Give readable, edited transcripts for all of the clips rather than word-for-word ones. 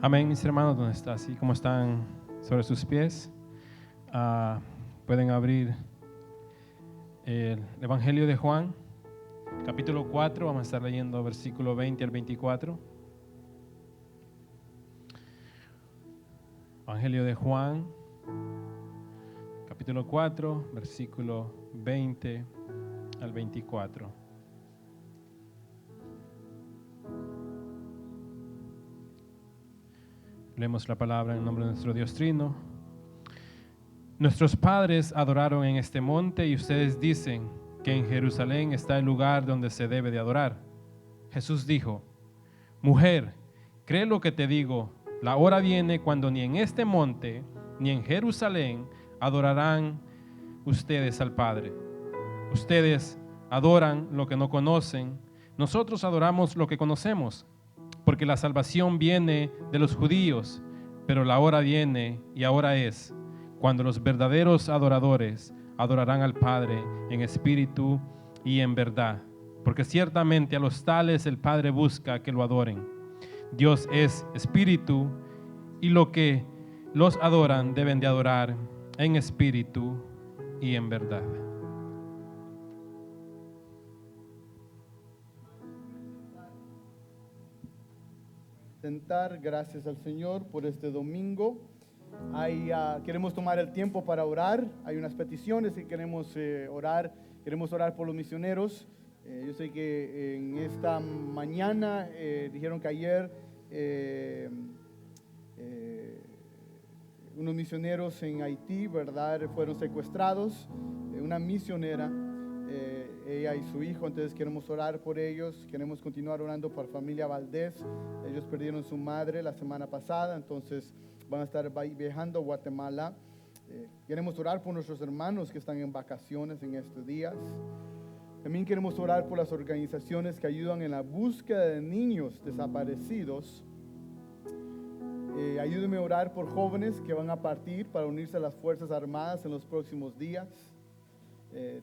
Amén, mis hermanos, ¿dónde está? Así como están sobre sus pies, pueden abrir el Evangelio de Juan, capítulo 4, vamos a estar leyendo versículo 20 al 24. Evangelio de Juan, capítulo 4, versículo 20 al 24. Leemos la palabra en nombre de nuestro Dios Trino. Nuestros padres adoraron en este monte y ustedes dicen que en Jerusalén está el lugar donde se debe de adorar. Jesús dijo: Mujer, cree lo que te digo, la hora viene cuando ni en este monte ni en Jerusalén adorarán ustedes al Padre. Ustedes adoran lo que no conocen, nosotros adoramos lo que conocemos, porque la salvación viene de los judíos, pero la hora viene y ahora es cuando los verdaderos adoradores adorarán al Padre en espíritu y en verdad, porque ciertamente a los tales el Padre busca que lo adoren. Dios es espíritu y lo que los adoran deben de adorar en espíritu y en verdad. Sentar, gracias al Señor por este domingo. Queremos tomar el tiempo para orar. Hay unas peticiones que queremos orar. Queremos orar por los misioneros. Yo sé que en esta mañana dijeron que ayer unos misioneros en Haití, ¿verdad?, fueron secuestrados. Una misionera, ella y su hijo. Entonces queremos orar por ellos. Queremos continuar orando por familia Valdés. Ellos perdieron su madre la semana pasada, entonces van a estar viajando a Guatemala. Queremos orar por nuestros hermanos que están en vacaciones en estos días. También queremos orar por las organizaciones que ayudan en la búsqueda de niños desaparecidos. Ayúdenme a orar por jóvenes que van a partir para unirse a las Fuerzas Armadas en los próximos días.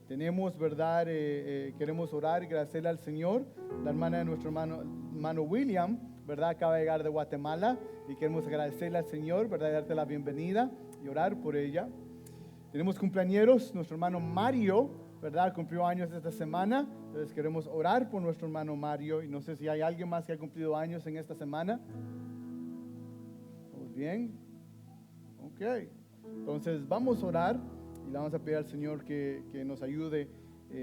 Tenemos, ¿verdad? Queremos orar y agradecerle al Señor. La hermana de nuestro hermano William, ¿verdad?, acaba de llegar de Guatemala y queremos agradecerle al Señor, ¿verdad?, darte la bienvenida y orar por ella. Tenemos cumpleañeros, nuestro hermano Mario, ¿verdad?, cumplió años esta semana. Entonces queremos orar por nuestro hermano Mario, y no sé si hay alguien más que ha cumplido años en esta semana. ¿Estamos bien? Ok, entonces vamos a orar y le vamos a pedir al Señor que nos ayude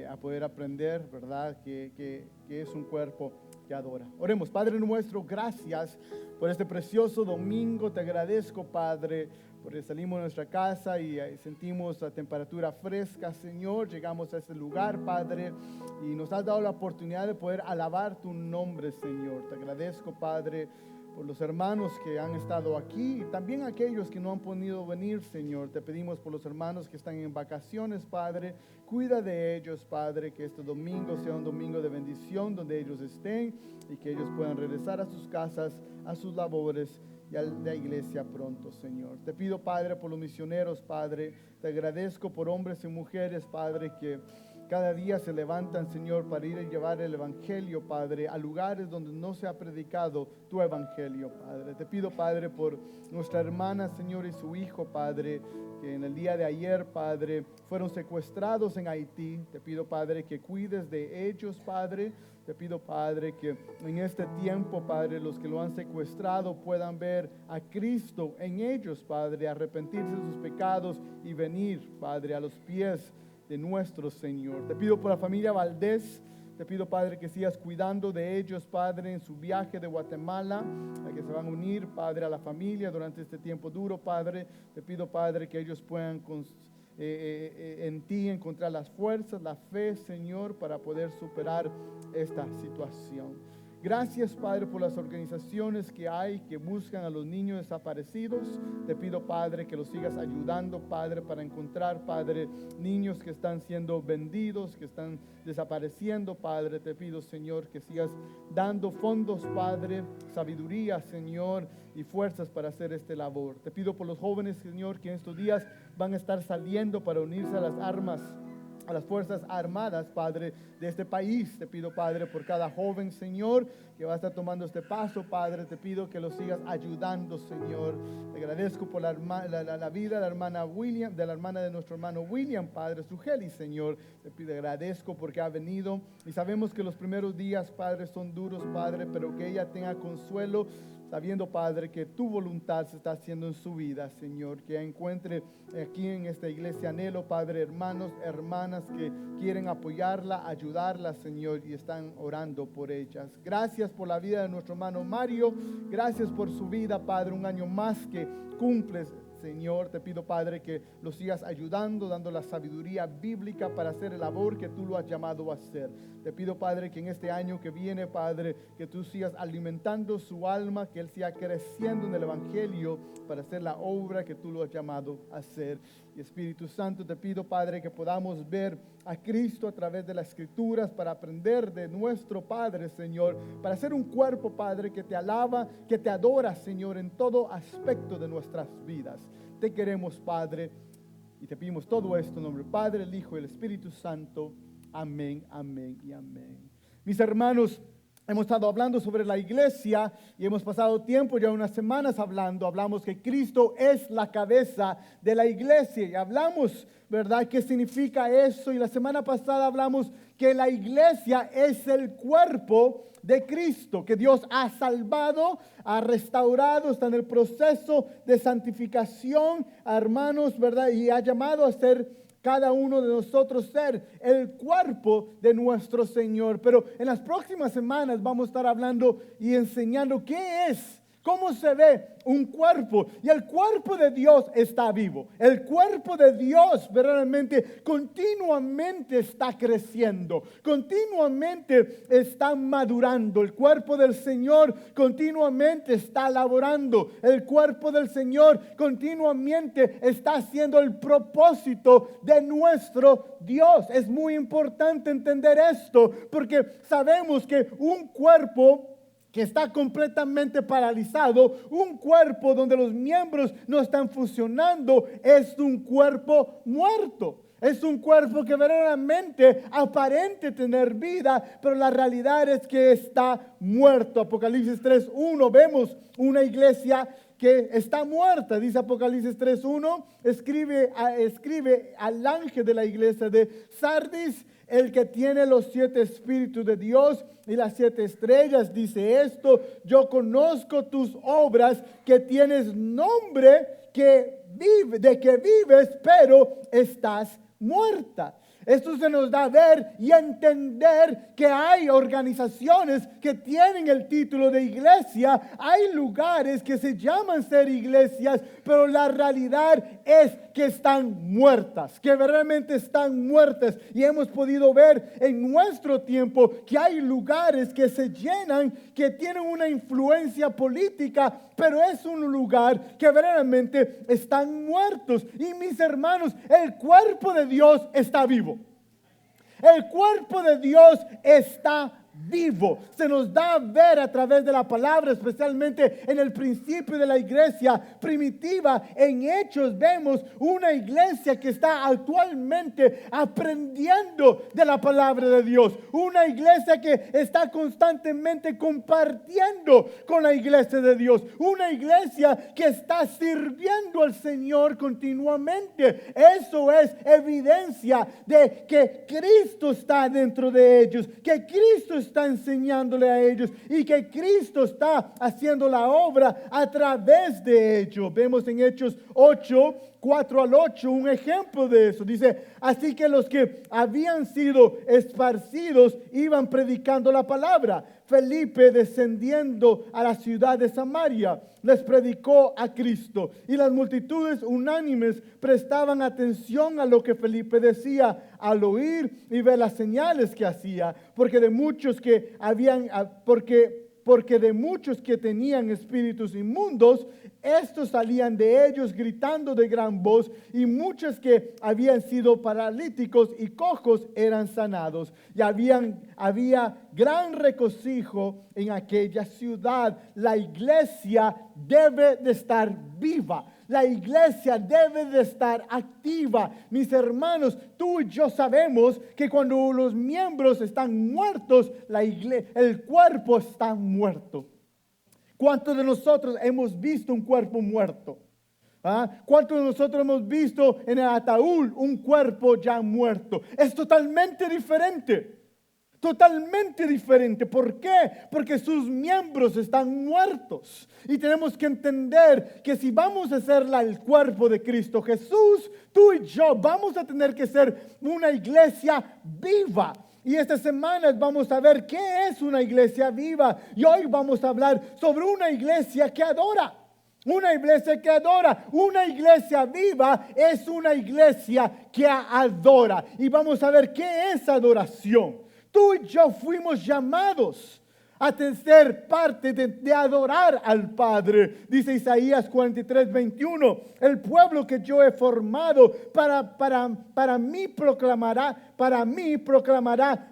a poder aprender, ¿verdad?, que es un cuerpo que adora. Oremos. Padre nuestro, gracias por este precioso domingo. Te agradezco, Padre, porque salimos de nuestra casa y sentimos la temperatura fresca, Señor. Llegamos a este lugar, Padre, y nos has dado la oportunidad de poder alabar tu nombre, Señor. Te agradezco, Padre, por los hermanos que han estado aquí y también aquellos que no han podido venir, Señor. Te pedimos por los hermanos que están en vacaciones, Padre. Cuida de ellos, Padre, que este domingo sea un domingo de bendición donde ellos estén y que ellos puedan regresar a sus casas, a sus labores y a la iglesia pronto, Señor. Te pido, Padre, por los misioneros, Padre. Te agradezco por hombres y mujeres, Padre, que cada día se levantan, Señor, para ir a llevar el Evangelio, Padre, a lugares donde no se ha predicado tu Evangelio, Padre. Te pido, Padre, por nuestra hermana, Señor, y su hijo, Padre, que en el día de ayer, Padre, fueron secuestrados en Haití. Te pido, Padre, que cuides de ellos, Padre. Te pido, Padre, que en este tiempo, Padre, los que lo han secuestrado puedan ver a Cristo en ellos, Padre, arrepentirse de sus pecados y venir, Padre, a los pies de nuestro Señor. Te pido por la familia Valdés. Te pido, Padre, que sigas cuidando de ellos, Padre, en su viaje de Guatemala, a que se van a unir, Padre, a la familia durante este tiempo duro, Padre. Te pido, Padre, que ellos puedan en ti encontrar las fuerzas, la fe, Señor, para poder superar esta situación. Gracias, Padre, por las organizaciones que hay que buscan a los niños desaparecidos. Te pido, Padre, que los sigas ayudando, Padre, para encontrar, Padre, niños que están siendo vendidos, que están desapareciendo, Padre. Te pido, Señor, que sigas dando fondos, Padre, sabiduría, Señor, y fuerzas para hacer esta labor. Te pido por los jóvenes, Señor, que en estos días van a estar saliendo para unirse a las armas a las Fuerzas Armadas, Padre, de este país. Te pido, Padre, por cada joven, Señor, que va a estar tomando este paso, Padre. Te pido que lo sigas ayudando, Señor. Te agradezco por la vida de la hermana William, de la hermana de nuestro hermano William, Padre, Sugeli, Señor. Te agradezco porque ha venido y sabemos que los primeros días, Padre, son duros, Padre, pero que ella tenga consuelo, sabiendo, Padre, que tu voluntad se está haciendo en su vida, Señor. Que encuentre aquí en esta iglesia Anhelo, Padre, hermanos, hermanas que quieren apoyarla, ayudarla, Señor, y están orando por ellas. Gracias por la vida de nuestro hermano Mario. Gracias por su vida, Padre, un año más que cumples, Señor. Te pido, Padre, que lo sigas ayudando, dando la sabiduría bíblica para hacer el labor que tú lo has llamado a hacer. Te pido, Padre, que en este año que viene, Padre, que tú sigas alimentando su alma, que él siga creciendo en el Evangelio para hacer la obra que tú lo has llamado a hacer. Y Espíritu Santo, te pido, Padre, que podamos ver a Cristo a través de las Escrituras para aprender de nuestro Padre, Señor, para ser un cuerpo, Padre, que te alaba, que te adora, Señor, en todo aspecto de nuestras vidas. Te queremos, Padre, y te pedimos todo esto en nombre del Padre, el Hijo y el Espíritu Santo. Amén, amén y amén. Mis hermanos, hemos estado hablando sobre la iglesia y hemos pasado tiempo, ya unas semanas hablamos que Cristo es la cabeza de la iglesia y hablamos, ¿verdad?, qué significa eso. Y la semana pasada hablamos que la iglesia es el cuerpo de Cristo, que Dios ha salvado, ha restaurado, está en el proceso de santificación, hermanos, ¿verdad?, y ha llamado a ser cada uno de nosotros ser el cuerpo de nuestro Señor. Pero en las próximas semanas vamos a estar hablando y enseñando qué es, cómo se ve un cuerpo. Y el cuerpo de Dios está vivo. El cuerpo de Dios verdaderamente continuamente está creciendo, continuamente está madurando. El cuerpo del Señor continuamente está laborando. El cuerpo del Señor continuamente está haciendo el propósito de nuestro Dios. Es muy importante entender esto porque sabemos que un cuerpo que está completamente paralizado, un cuerpo donde los miembros no están funcionando, es un cuerpo muerto. Es un cuerpo que verdaderamente aparente tener vida, pero la realidad es que está muerto. Apocalipsis 3:1, vemos una iglesia que está muerta. Dice Apocalipsis 3:1, escribe al ángel de la iglesia de Sardis, el que tiene los 7 espíritus de Dios y las 7 estrellas, dice esto: yo conozco tus obras, que tienes nombre de que vives, pero estás muerta. Esto se nos da a ver y a entender que hay organizaciones que tienen el título de iglesia, hay lugares que se llaman ser iglesias, pero la realidad es que están muertas, que verdaderamente están muertas. Y hemos podido ver en nuestro tiempo que hay lugares que se llenan, que tienen una influencia política, pero es un lugar que verdaderamente están muertos. Y mis hermanos, el cuerpo de Dios está vivo. El cuerpo de Dios está vivo. Se nos da a ver a través de la palabra, especialmente en el principio de la iglesia primitiva. En Hechos vemos una iglesia que está actualmente aprendiendo de la palabra de Dios. Una iglesia que está constantemente compartiendo con la iglesia de Dios. Una iglesia que está sirviendo al Señor continuamente. Eso es evidencia de que Cristo está dentro de ellos, que Cristo está enseñándole a ellos y que Cristo está haciendo la obra a través de ellos. Vemos en Hechos 8, 4 al 8 un ejemplo de eso. Dice: así que los que habían sido esparcidos iban predicando la palabra. Felipe, descendiendo a la ciudad de Samaria, les predicó a Cristo, y las multitudes unánimes prestaban atención a lo que Felipe decía al oír y ver las señales que hacía, porque de muchos que tenían espíritus inmundos, estos salían de ellos gritando de gran voz, y muchos que habían sido paralíticos y cojos eran sanados. Y había gran regocijo en aquella ciudad. La iglesia debe de estar viva. La iglesia debe de estar activa. Mis hermanos, tú y yo sabemos que cuando los miembros están muertos, el cuerpo está muerto. ¿Cuántos de nosotros hemos visto un cuerpo muerto? ¿Cuántos de nosotros hemos visto en el ataúd un cuerpo ya muerto? Es totalmente diferente. Totalmente diferente. ¿Por qué? Porque sus miembros están muertos. Y tenemos que entender que si vamos a ser el cuerpo de Cristo Jesús, tú y yo vamos a tener que ser una iglesia viva. Y esta semana vamos a ver qué es una iglesia viva. Y hoy vamos a hablar sobre una iglesia que adora. Una iglesia que adora, una iglesia viva es una iglesia que adora. Y vamos a ver qué es adoración. Tú y yo fuimos llamados a ser parte de adorar al Padre. Dice Isaías 43:21, el pueblo que yo he formado para mí proclamará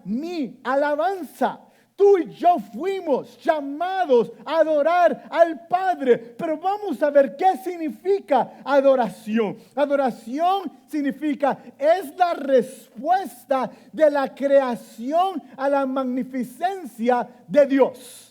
mi alabanza. Tú y yo fuimos llamados a adorar al Padre, pero vamos a ver qué significa adoración. Adoración significa, es la respuesta de la creación a la magnificencia de Dios.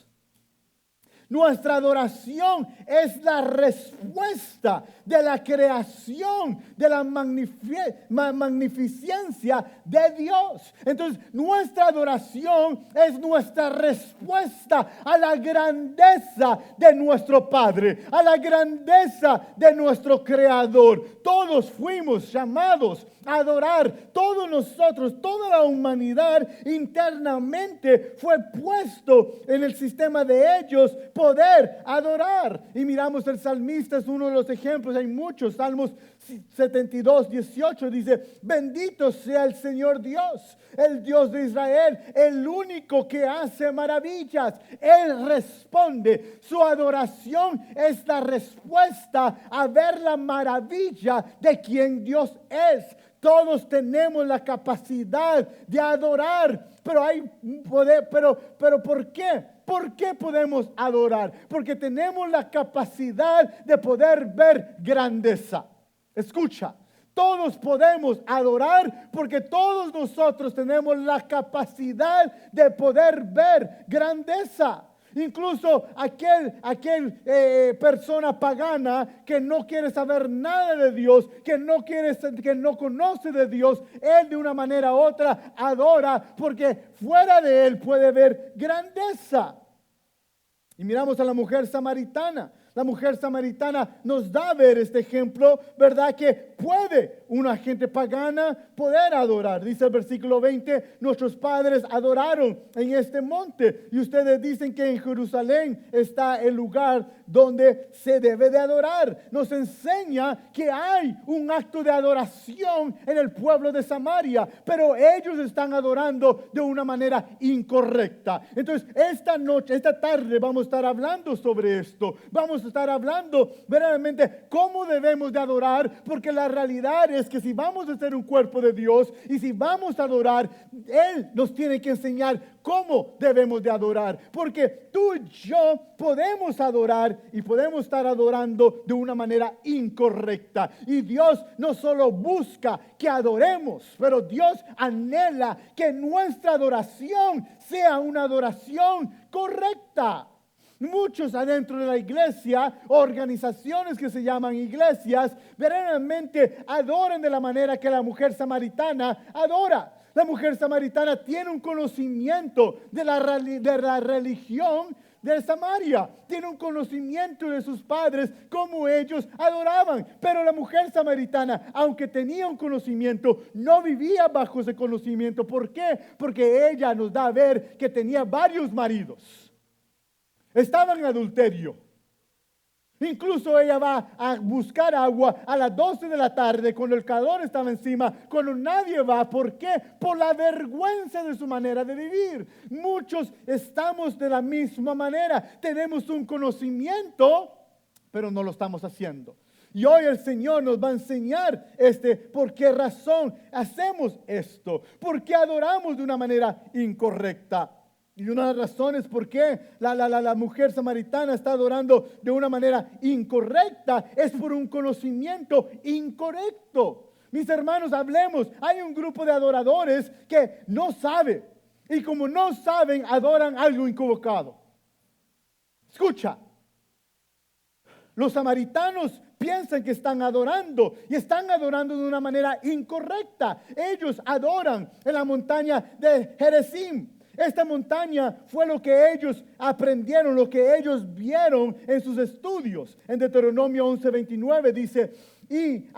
Nuestra adoración es la respuesta de la creación, de la magnificencia de Dios. Entonces, nuestra adoración es nuestra respuesta a la grandeza de nuestro Padre, a la grandeza de nuestro Creador. Todos fuimos llamados a adorar, todos nosotros, toda la humanidad internamente fue puesto en el sistema de ellos poder adorar. Y miramos el salmista, es uno de los ejemplos, hay muchos. Salmos 72:18 dice, bendito sea el Señor Dios, el Dios de Israel, el único que hace maravillas. Él responde, su adoración es la respuesta a ver la maravilla de quien Dios es. Todos tenemos la capacidad de adorar, pero hay poder, pero ¿por qué? ¿Por qué podemos adorar? Porque tenemos la capacidad de poder ver grandeza. Escucha, todos podemos adorar porque todos nosotros tenemos la capacidad de poder ver grandeza. Incluso aquel persona pagana que no quiere saber nada de Dios, que no conoce de Dios, él de una manera u otra adora porque fuera de él puede ver grandeza. Y miramos a la mujer samaritana. La mujer samaritana nos da a ver este ejemplo, ¿verdad? Que puede una gente pagana poder adorar. Dice el versículo 20, nuestros padres adoraron en este monte. Y ustedes dicen que en Jerusalén está el lugar donde se debe de adorar. Nos enseña que hay un acto de adoración en el pueblo de Samaria, pero ellos están adorando de una manera incorrecta. Entonces, esta tarde vamos a estar hablando sobre esto. Vamos a estar hablando verdaderamente cómo debemos de adorar, porque la realidad es que si vamos a ser un cuerpo de Dios y si vamos a adorar, Él nos tiene que enseñar cómo debemos de adorar, porque tú y yo podemos adorar y podemos estar adorando de una manera incorrecta. Y Dios no solo busca que adoremos, pero Dios anhela que nuestra adoración sea una adoración correcta. Muchos adentro de la iglesia, organizaciones que se llaman iglesias, verdaderamente adoran de la manera que la mujer samaritana adora. La mujer samaritana tiene un conocimiento de la religión de Samaria. Tiene un conocimiento de sus padres, cómo ellos adoraban. Pero la mujer samaritana, aunque tenía un conocimiento, no vivía bajo ese conocimiento. ¿Por qué? Porque ella nos da a ver que tenía varios maridos. Estaba en adulterio. Incluso ella va a buscar agua a las 12 de la tarde, cuando el calor estaba encima, cuando nadie va. ¿Por qué? Por la vergüenza de su manera de vivir. Muchos estamos de la misma manera. Tenemos un conocimiento, pero no lo estamos haciendo. Y hoy el Señor nos va a enseñar por qué razón hacemos esto. ¿Por qué adoramos de una manera incorrecta? Y una de las razones por qué la mujer samaritana está adorando de una manera incorrecta es por un conocimiento incorrecto. Mis hermanos, hablemos. Hay un grupo de adoradores que no sabe. Y como no saben, adoran algo equivocado. Escucha. Los samaritanos piensan que están adorando y están adorando de una manera incorrecta. Ellos adoran en la montaña de Gerizim. Esta montaña fue lo que ellos aprendieron, lo que ellos vieron en sus estudios. En Deuteronomio 11:29 dice: y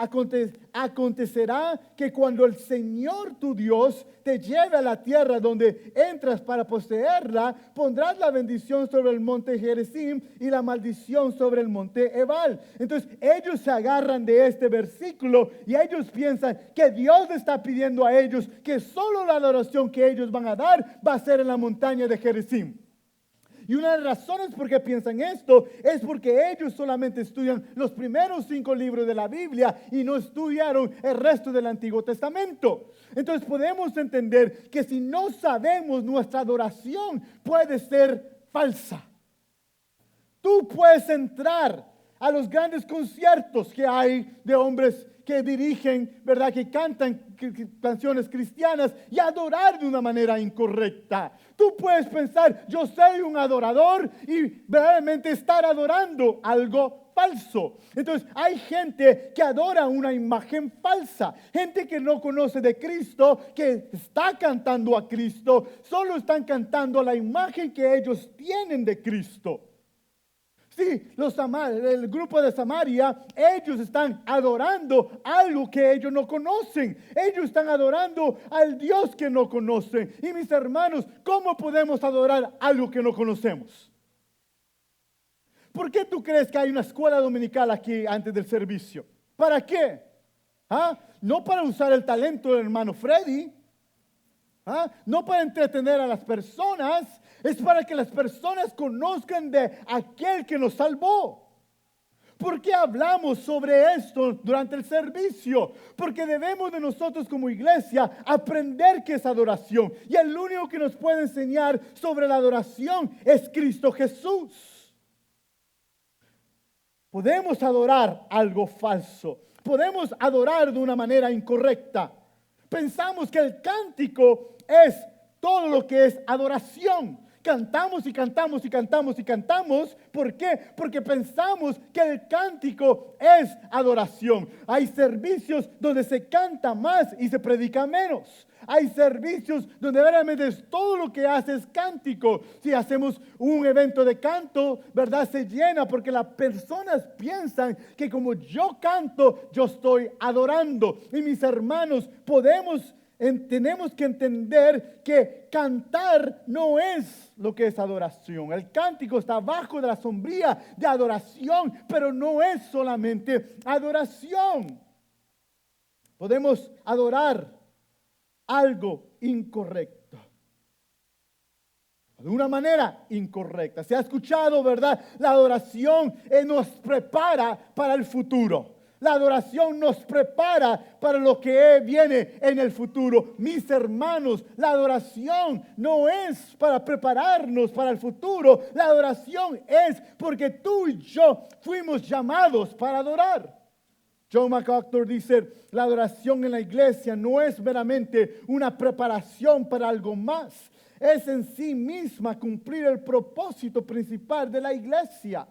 acontecerá que cuando el Señor tu Dios te lleve a la tierra donde entras para poseerla, pondrás la bendición sobre el monte Gerizim y la maldición sobre el monte Ebal. Entonces ellos se agarran de este versículo y ellos piensan que Dios está pidiendo a ellos que solo la adoración que ellos van a dar va a ser en la montaña de Gerizim. Y una de las razones por qué piensan esto es porque ellos solamente estudian los primeros 5 libros de la Biblia y no estudiaron el resto del Antiguo Testamento. Entonces podemos entender que si no sabemos, nuestra adoración puede ser falsa. Tú puedes entrar a los grandes conciertos que hay de hombres que dirigen, ¿verdad? Que cantan canciones cristianas y adorar de una manera incorrecta. Tú puedes pensar, yo soy un adorador y verdaderamente estar adorando algo falso. Entonces hay gente que adora una imagen falsa, gente que no conoce de Cristo, que está cantando a Cristo, solo están cantando la imagen que ellos tienen de Cristo. Sí, el grupo de Samaria, ellos están adorando algo que ellos no conocen. Ellos están adorando al Dios que no conocen. Y mis hermanos, ¿cómo podemos adorar algo que no conocemos? ¿Por qué tú crees que hay una escuela dominical aquí antes del servicio? ¿Para qué? No para usar el talento del hermano Freddy. No para entretener a las personas, es para que las personas conozcan de aquel que nos salvó. ¿Por qué hablamos sobre esto durante el servicio? Porque debemos de nosotros como iglesia aprender qué es adoración. Y el único que nos puede enseñar sobre la adoración es Cristo Jesús. Podemos adorar algo falso. Podemos adorar de una manera incorrecta. Pensamos que el cántico es todo lo que es adoración. Cantamos y cantamos y cantamos y cantamos. ¿Por qué? Porque pensamos que el cántico es adoración. Hay servicios donde se canta más y se predica menos. Hay servicios donde verdaderamente todo lo que hace es cántico. Si hacemos un evento de canto, ¿verdad? Se llena porque las personas piensan que como yo canto, yo estoy adorando. Y mis hermanos, tenemos que entender que cantar no es lo que es adoración. El cántico está bajo de la sombría de adoración, pero no es solamente adoración. Podemos adorar algo incorrecto, de una manera incorrecta. Se ha escuchado, ¿verdad? La adoración nos prepara para el futuro. La adoración nos prepara para lo que viene en el futuro. Mis hermanos, la adoración no es para prepararnos para el futuro. La adoración es porque tú y yo fuimos llamados para adorar. John MacArthur dice, la adoración en la iglesia no es meramente una preparación para algo más. Es en sí misma cumplir el propósito principal de la iglesia.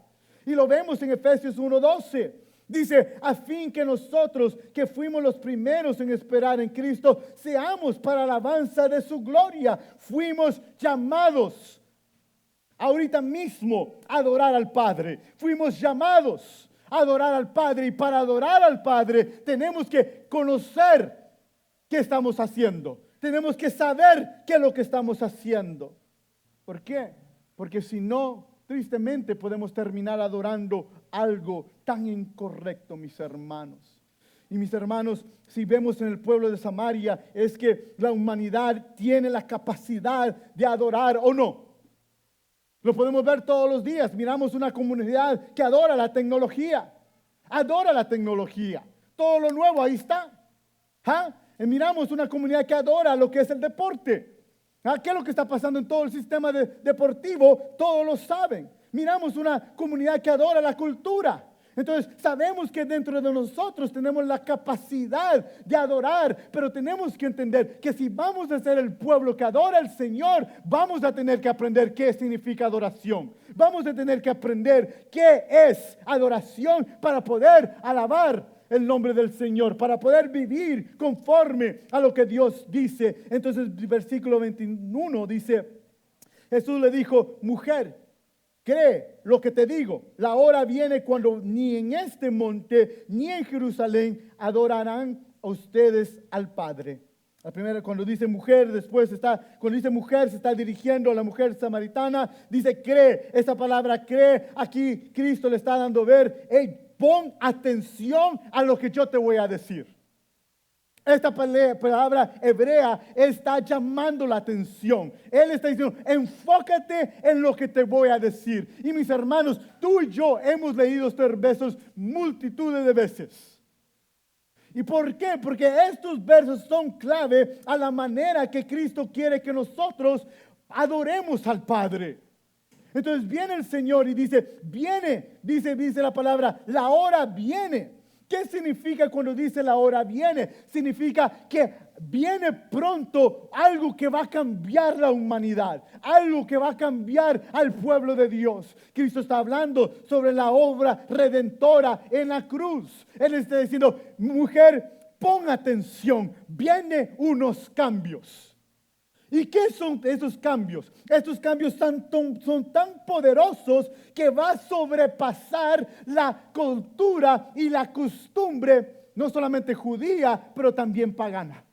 Y lo vemos en Efesios 1:12. Dice, a fin que nosotros que fuimos los primeros en esperar en Cristo, seamos para alabanza de su gloria. Fuimos llamados ahorita mismo a adorar al Padre. Fuimos llamados a adorar al Padre. Y para adorar al Padre tenemos que conocer qué estamos haciendo. Tenemos que saber qué es lo que estamos haciendo. ¿Por qué? Porque si no, tristemente podemos terminar adorando algo tan incorrecto, mis hermanos. Y mis hermanos, si vemos en el pueblo de Samaria, es que la humanidad tiene la capacidad de adorar o no. Lo podemos ver todos los días. Miramos una comunidad que adora la tecnología. Adora la tecnología. Todo lo nuevo ahí está. Y miramos una comunidad que adora lo que es el deporte. ¿Qué es lo que está pasando en todo el sistema deportivo? Todos lo saben. Miramos una comunidad que adora la cultura. Entonces sabemos que dentro de nosotros tenemos la capacidad de adorar, pero tenemos que entender que si vamos a ser el pueblo que adora al Señor, vamos a tener que aprender qué significa adoración. Vamos a tener que aprender qué es adoración para poder alabar el nombre del Señor, para poder vivir conforme a lo que Dios dice. Entonces, versículo 21 dice, Jesús le dijo, mujer, cree lo que te digo, la hora viene cuando ni en este monte ni en Jerusalén adorarán a ustedes al Padre. La primera, cuando dice mujer, cuando dice mujer se está dirigiendo a la mujer samaritana, dice cree, esa palabra cree, aquí Cristo le está dando ver, hey, pon atención a lo que yo te voy a decir. Esta palabra hebrea está llamando la atención. Él está diciendo, enfócate en lo que te voy a decir. Y mis hermanos, tú y yo hemos leído estos versos multitudes de veces. ¿Y por qué? Porque estos versos son clave a la manera que Cristo quiere que nosotros adoremos al Padre. Entonces viene el Señor y dice, viene, dice la palabra, la hora viene. ¿Qué significa cuando dice la hora viene? Significa que viene pronto algo que va a cambiar la humanidad, algo que va a cambiar al pueblo de Dios. Cristo está hablando sobre la obra redentora en la cruz. Él está diciendo, mujer, pon atención, vienen unos cambios. ¿Y qué son esos cambios? Estos cambios son tan poderosos que va a sobrepasar la cultura y la costumbre, no solamente judía, pero también pagana.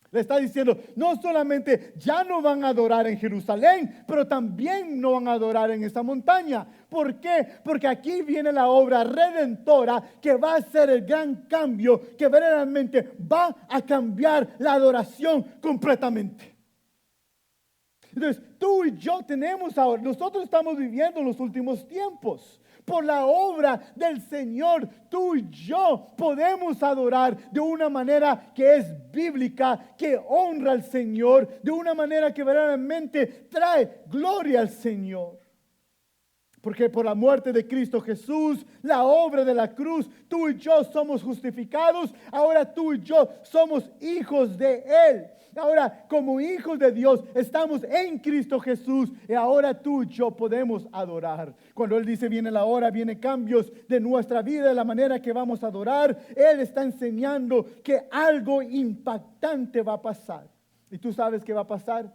Le está diciendo, no solamente ya no van a adorar en Jerusalén, pero también no van a adorar en esta montaña. ¿Por qué? Porque aquí viene la obra redentora que va a ser el gran cambio, que verdaderamente va a cambiar la adoración completamente. Entonces, tú y yo nosotros estamos viviendo los últimos tiempos. Por la obra del Señor, tú y yo podemos adorar de una manera que es bíblica, que honra al Señor, de una manera que verdaderamente trae gloria al Señor. Porque por la muerte de Cristo Jesús, la obra de la cruz, tú y yo somos justificados. Ahora tú y yo somos hijos de Él. Ahora, como hijos de Dios, estamos en Cristo Jesús. Y ahora tú y yo podemos adorar. Cuando Él dice, viene la hora, viene cambios de nuestra vida, de la manera que vamos a adorar. Él está enseñando que algo impactante va a pasar. ¿Y tú sabes qué va a pasar?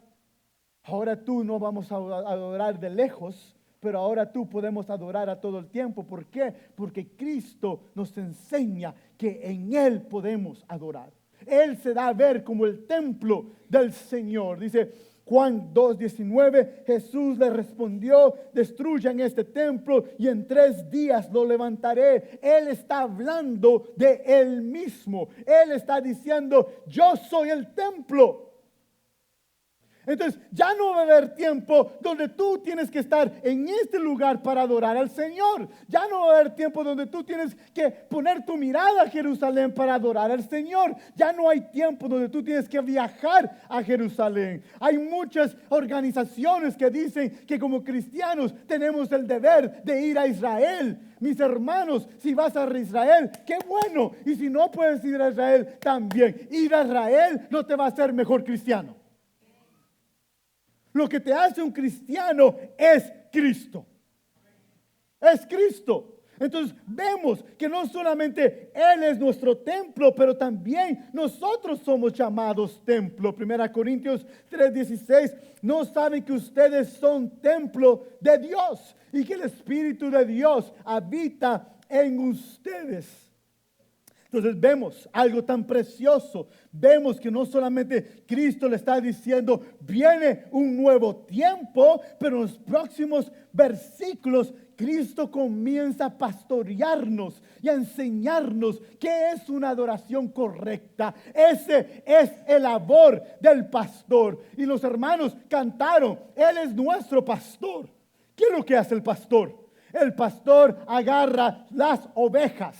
Ahora tú no vamos a adorar de lejos, pero ahora tú podemos adorar a todo el tiempo. ¿Por qué? Porque Cristo nos enseña que en Él podemos adorar. Él se da a ver como el templo del Señor. Dice Juan 2:19, Jesús le respondió, destruyan este templo y en 3 días lo levantaré. Él está hablando de Él mismo. Él está diciendo, yo soy el templo. Entonces ya no va a haber tiempo donde tú tienes que estar en este lugar para adorar al Señor. Ya no va a haber tiempo donde tú tienes que poner tu mirada a Jerusalén para adorar al Señor. Ya no hay tiempo donde tú tienes que viajar a Jerusalén. Hay muchas organizaciones que dicen que como cristianos tenemos el deber de ir a Israel. Mis hermanos, si vas a Israel, qué bueno. Y si no puedes ir a Israel, también. Ir a Israel no te va a hacer mejor cristiano. Lo que te hace un cristiano es Cristo. Es Cristo. Entonces vemos que no solamente Él es nuestro templo, pero también nosotros somos llamados templo. 1 Corintios 3:16, no saben que ustedes son templo de Dios y que el Espíritu de Dios habita en ustedes. Entonces vemos algo tan precioso. Vemos que no solamente Cristo le está diciendo, viene un nuevo tiempo, pero en los próximos versículos Cristo comienza a pastorearnos y a enseñarnos qué es una adoración correcta. Ese es el labor del pastor. Y los hermanos cantaron, Él es nuestro pastor. ¿Qué es lo que hace el pastor? El pastor agarra las ovejas.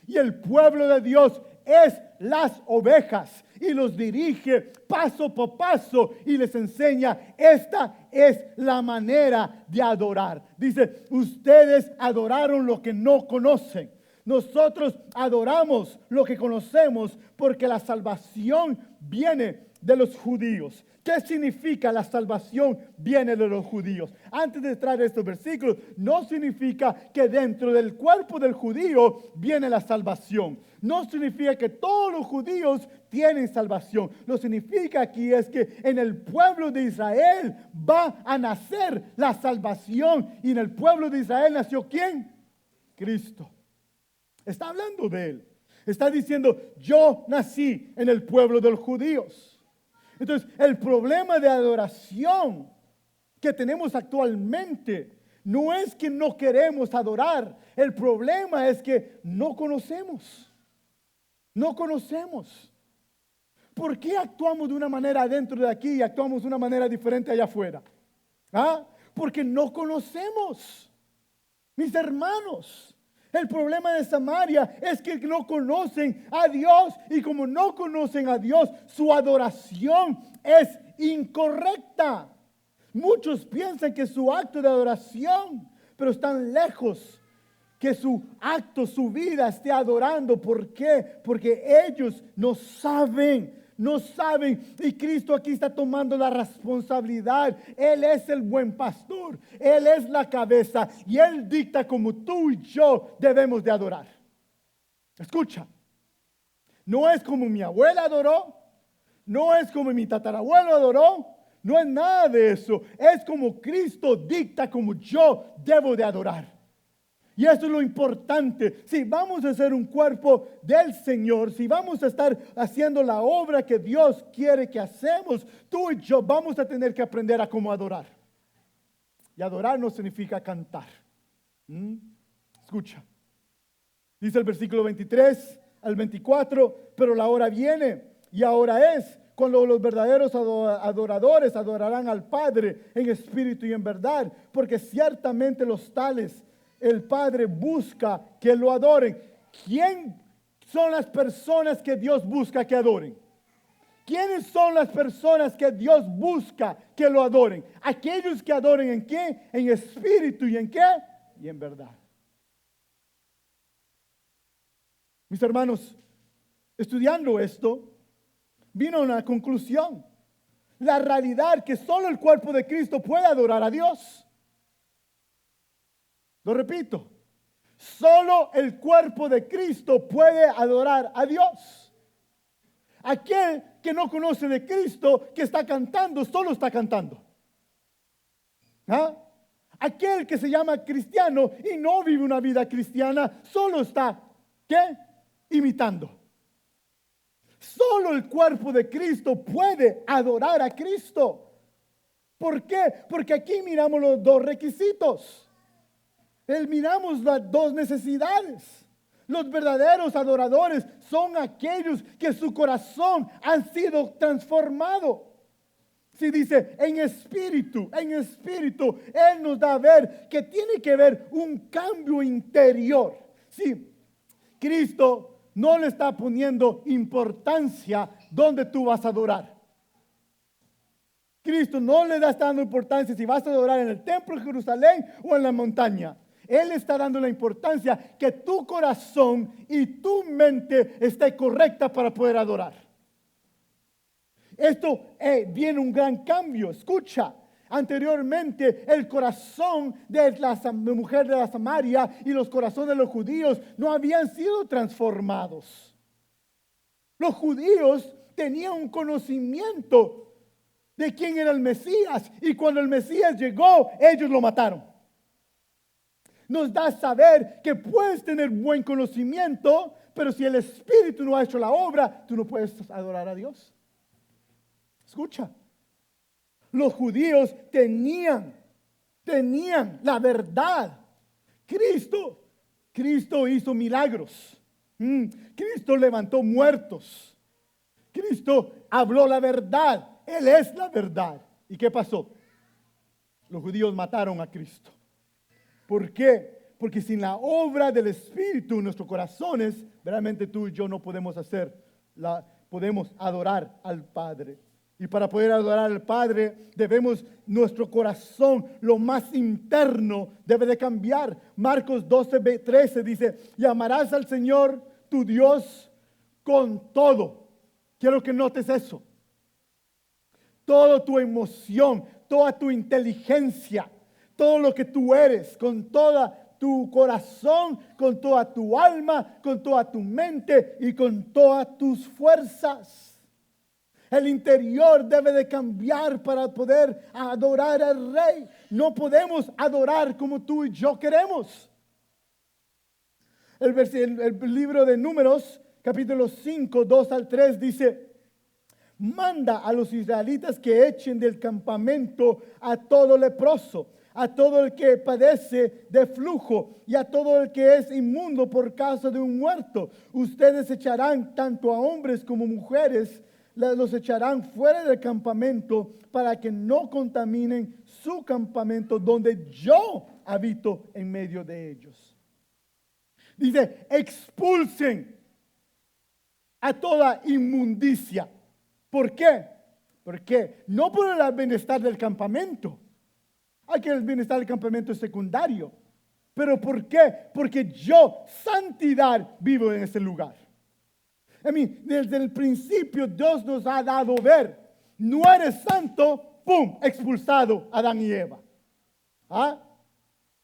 Y el pueblo de Dios es las ovejas y los dirige paso por paso y les enseña, esta es la manera de adorar. Dice, ustedes adoraron lo que no conocen. Nosotros adoramos lo que conocemos porque la salvación viene de los judíos. ¿Qué significa la salvación viene de los judíos? Antes de traer estos versículos, no significa que dentro del cuerpo del judío viene la salvación. No significa que todos los judíos tienen salvación. Lo que significa aquí es que en el pueblo de Israel va a nacer la salvación. Y en el pueblo de Israel nació ¿quién? Cristo. Está hablando de él. Está diciendo, yo nací en el pueblo de los judíos. Entonces, el problema de adoración que tenemos actualmente no es que no queremos adorar. El problema es que no conocemos. No conocemos. ¿Por qué actuamos de una manera dentro de aquí y actuamos de una manera diferente allá afuera? ¿Ah? Porque no conocemos. Mis hermanos, el problema de Samaria es que no conocen a Dios y como no conocen a Dios, su adoración es incorrecta. Muchos piensan que su acto de adoración, pero están lejos que su acto, su vida esté adorando. ¿Por qué? Porque ellos no saben. No saben, y Cristo aquí está tomando la responsabilidad. Él es el buen pastor, Él es la cabeza y Él dicta como tú y yo debemos de adorar. Escucha, no es como mi abuela adoró, no es como mi tatarabuelo adoró, no es nada de eso. Es como Cristo dicta como yo debo de adorar. Y eso es lo importante. Si vamos a ser un cuerpo del Señor, si vamos a estar haciendo la obra que Dios quiere que hacemos, tú y yo vamos a tener que aprender a cómo adorar. Y adorar no significa cantar. Escucha. Dice el versículo 23 al 24, pero la hora viene y ahora es cuando los verdaderos adoradores adorarán al Padre en espíritu y en verdad, porque ciertamente los tales el Padre busca que lo adoren. ¿Quién son las personas que Dios busca que adoren? ¿Quiénes son las personas que Dios busca que lo adoren? Aquellos que adoren ¿en qué? En espíritu y en qué? Y en verdad. Mis hermanos, estudiando esto, vino a una conclusión. La realidad que solo el cuerpo de Cristo puede adorar a Dios. Lo repito, solo el cuerpo de Cristo puede adorar a Dios. Aquel que no conoce de Cristo, que está cantando, solo está cantando. ¿Ah? Aquel que se llama cristiano y no vive una vida cristiana, solo está, ¿qué? Imitando. Solo el cuerpo de Cristo puede adorar a Cristo. ¿Por qué? Porque aquí miramos los dos requisitos. Miramos las dos necesidades. Los verdaderos adoradores son aquellos que su corazón han sido transformado. Si dice en espíritu, Él nos da a ver que tiene que haber un cambio interior. Sí, Cristo no le está poniendo importancia donde tú vas a adorar. Cristo no le está dando importancia si vas a adorar en el templo de Jerusalén o en la montaña. Él está dando la importancia que tu corazón y tu mente esté correcta para poder adorar. Esto viene un gran cambio. Escucha, anteriormente el corazón de la mujer de la Samaria y los corazones de los judíos no habían sido transformados. Los judíos tenían un conocimiento de quién era el Mesías y cuando el Mesías llegó, ellos lo mataron. Nos da a saber que puedes tener buen conocimiento, pero si el Espíritu no ha hecho la obra, tú no puedes adorar a Dios. Escucha, los judíos tenían la verdad. Cristo hizo milagros. Cristo levantó muertos. Cristo habló la verdad. Él es la verdad. ¿Y qué pasó? Los judíos mataron a Cristo. ¿Por qué? Porque sin la obra del Espíritu en nuestros corazones, realmente tú y yo no podemos hacer podemos adorar al Padre. Y para poder adorar al Padre, nuestro corazón, lo más interno, debe de cambiar. Marcos 12:13 dice, y amarás al Señor tu Dios con todo. Quiero que notes eso. Toda tu emoción, toda tu inteligencia, todo lo que tú eres, con toda tu corazón, con toda tu alma, con toda tu mente y con todas tus fuerzas. El interior debe de cambiar para poder adorar al Rey. No podemos adorar como tú y yo queremos. El libro de Números, capítulo 5, 2 al 3 dice, manda a los israelitas que echen del campamento a todo leproso, a todo el que padece de flujo y a todo el que es inmundo por causa de un muerto. Ustedes echarán tanto a hombres como mujeres, los echarán fuera del campamento para que no contaminen su campamento donde yo habito en medio de ellos. Dice, expulsen a toda inmundicia. ¿Por qué? Porque no por el bienestar del campamento. Hay que el bienestar del campamento es secundario. ¿Pero por qué? Porque yo, santidad, vivo en ese lugar. Desde el principio Dios nos ha dado ver, no eres santo, ¡pum!, expulsado Adán y Eva. ¿Ah?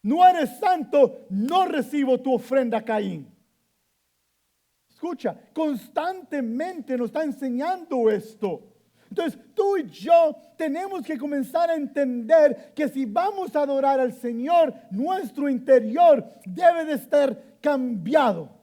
No eres santo, no recibo tu ofrenda, Caín. Escucha, constantemente nos está enseñando esto. Entonces tú y yo tenemos que comenzar a entender que si vamos a adorar al Señor, nuestro interior debe de estar cambiado.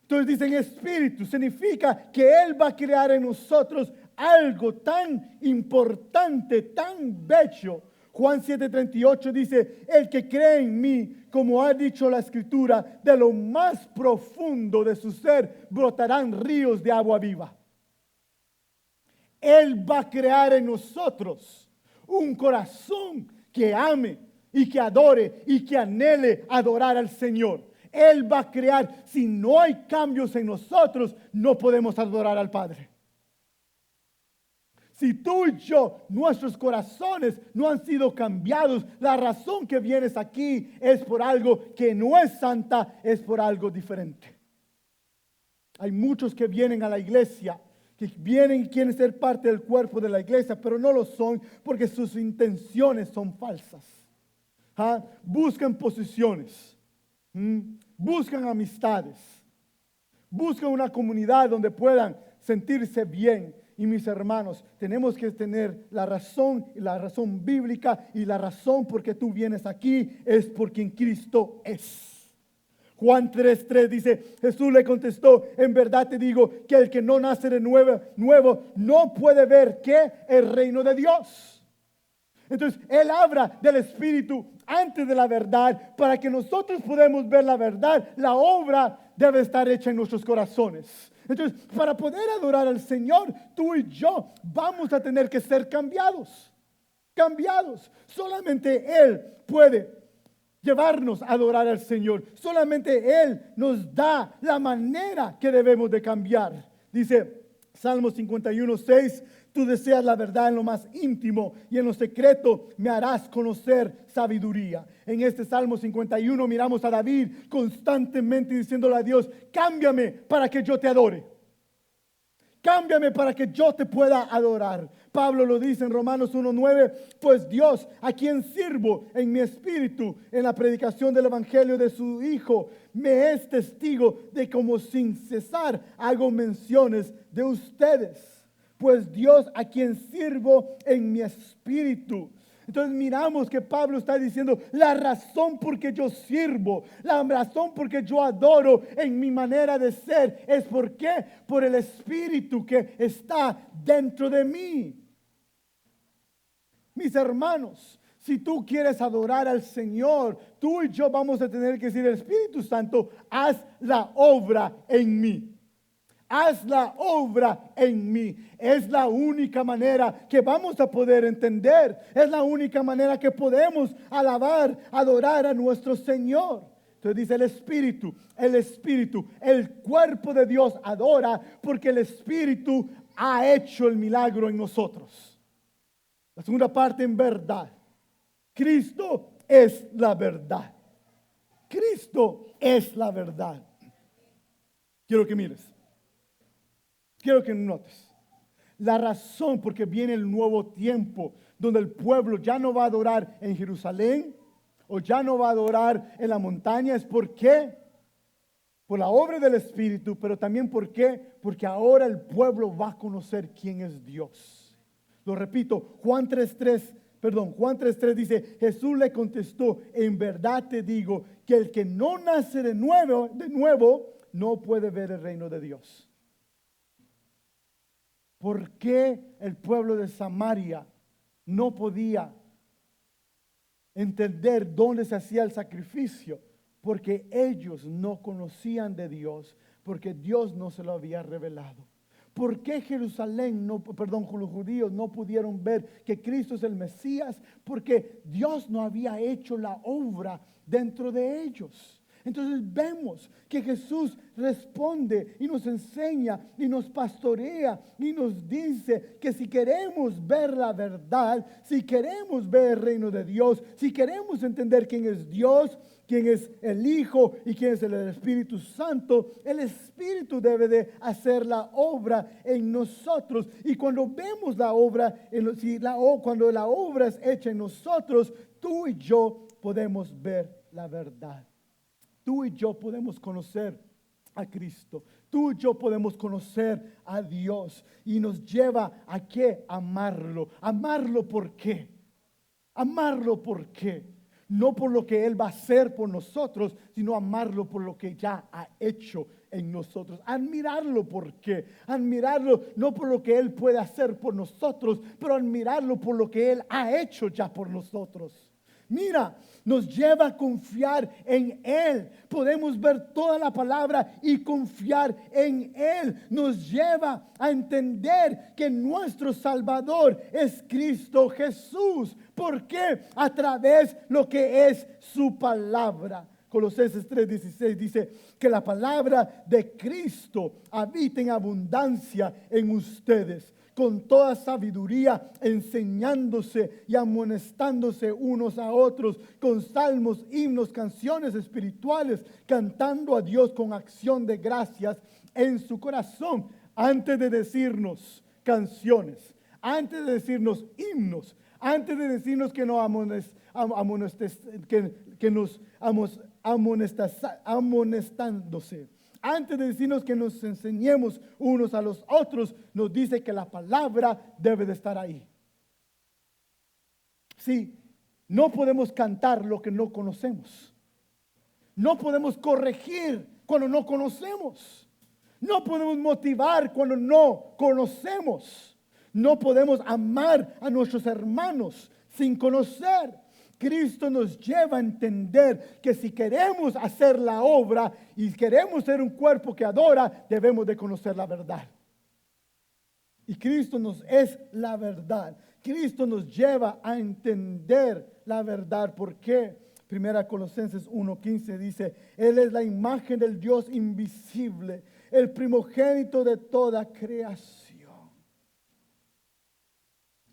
Entonces dicen espíritu, significa que Él va a crear en nosotros algo tan importante, tan bello. Juan 7:38 dice, el que cree en mí, como ha dicho la Escritura, de lo más profundo de su ser brotarán ríos de agua viva. Él va a crear en nosotros un corazón que ame y que adore y que anhele adorar al Señor. Él va a crear. Si no hay cambios en nosotros, no podemos adorar al Padre. Si tú y yo, nuestros corazones no han sido cambiados, la razón que vienes aquí es por algo que no es santa, es por algo diferente. Hay muchos que vienen a la iglesia, que vienen y quieren ser parte del cuerpo de la iglesia, pero no lo son porque sus intenciones son falsas. ¿Ah? Buscan posiciones. Buscan amistades, buscan una comunidad donde puedan sentirse bien. Y mis hermanos, tenemos que tener la razón bíblica, y la razón por que tú vienes aquí es por quien Cristo es. Juan 3:3 dice, Jesús le contestó, en verdad te digo que el que no nace de nuevo no puede ver ¿qué? El reino de Dios. Entonces, Él habla del Espíritu antes de la verdad. Para que nosotros podamos ver la verdad, la obra debe estar hecha en nuestros corazones. Entonces, para poder adorar al Señor, tú y yo vamos a tener que ser cambiados. Cambiados. Solamente Él puede llevarnos a adorar al Señor. Solamente Él nos da la manera que debemos de cambiar. Dice Salmo 51:6, tú deseas la verdad en lo más íntimo y en lo secreto me harás conocer sabiduría. En este Salmo 51 miramos a David constantemente diciéndole a Dios, cámbiame para que yo te adore. Cámbiame para que yo te pueda adorar. Pablo lo dice en Romanos 1:9, pues Dios, a quien sirvo en mi espíritu, en la predicación del evangelio de su Hijo, me es testigo de cómo sin cesar hago menciones de ustedes. Pues Dios, a quien sirvo en mi espíritu. Entonces miramos que Pablo está diciendo, la razón por que yo sirvo, la razón por que yo adoro en mi manera de ser, es ¿por qué? Por el Espíritu que está dentro de mí. Mis hermanos, si tú quieres adorar al Señor, tú y yo vamos a tener que decir, el Espíritu Santo, haz la obra en mí. Haz la obra en mí. Es la única manera que vamos a poder entender. Es la única manera que podemos alabar, adorar a nuestro Señor. Entonces dice el Espíritu, el cuerpo de Dios adora porque el Espíritu ha hecho el milagro en nosotros. La segunda parte en verdad. Cristo es la verdad. Cristo es la verdad. Quiero que mires. Quiero que notes. La razón por qué viene el nuevo tiempo, donde el pueblo ya no va a adorar en Jerusalén o ya no va a adorar en la montaña, es por qué. Por la obra del Espíritu, pero también por qué. Porque ahora el pueblo va a conocer quién es Dios. Lo repito, Juan 3:3 dice, Jesús le contestó, en verdad te digo que el que no nace de nuevo no puede ver el reino de Dios. ¿Por qué el pueblo de Samaria no podía entender dónde se hacía el sacrificio? Porque ellos no conocían de Dios, porque Dios no se lo había revelado. ¿Por qué los judíos no pudieron ver que Cristo es el Mesías? Porque Dios no había hecho la obra dentro de ellos. Entonces vemos que Jesús responde y nos enseña y nos pastorea y nos dice que si queremos ver la verdad, si queremos ver el reino de Dios, si queremos entender quién es Dios, quién es el Hijo y quién es el Espíritu Santo, el Espíritu debe de hacer la obra en nosotros. Y cuando vemos la obra, cuando la obra es hecha en nosotros, tú y yo podemos ver la verdad. Tú y yo podemos conocer a Cristo. Tú y yo podemos conocer a Dios. Y nos lleva a qué? Amarlo. ¿Amarlo por qué? Amarlo por qué. No por lo que Él va a hacer por nosotros, sino amarlo por lo que ya ha hecho en nosotros. Admirarlo por qué. Admirarlo no por lo que Él puede hacer por nosotros, pero admirarlo por lo que Él ha hecho ya por nosotros. Mira, nos lleva a confiar en Él. Podemos ver toda la palabra y confiar en Él. Nos lleva a entender que nuestro Salvador es Cristo Jesús. ¿Por qué? A través de lo que es su palabra. Colosenses 3:16 dice que la palabra de Cristo habita en abundancia en ustedes, con toda sabiduría, enseñándose y amonestándose unos a otros, con salmos, himnos, canciones espirituales, cantando a Dios con acción de gracias en su corazón. Antes de decirnos canciones, antes de decirnos himnos, antes de decirnos que nos amonestándose, antes de decirnos que nos enseñemos unos a los otros, nos dice que la palabra debe de estar ahí. Sí, no podemos cantar lo que no conocemos. No podemos corregir cuando no conocemos. No podemos motivar cuando no conocemos. No podemos amar a nuestros hermanos sin conocer. Cristo nos lleva a entender que si queremos hacer la obra y queremos ser un cuerpo que adora, debemos de conocer la verdad. Y Cristo nos es la verdad. Cristo nos lleva a entender la verdad. ¿Por qué? Primera Colosenses 1:15 dice, Él es la imagen del Dios invisible, el primogénito de toda creación.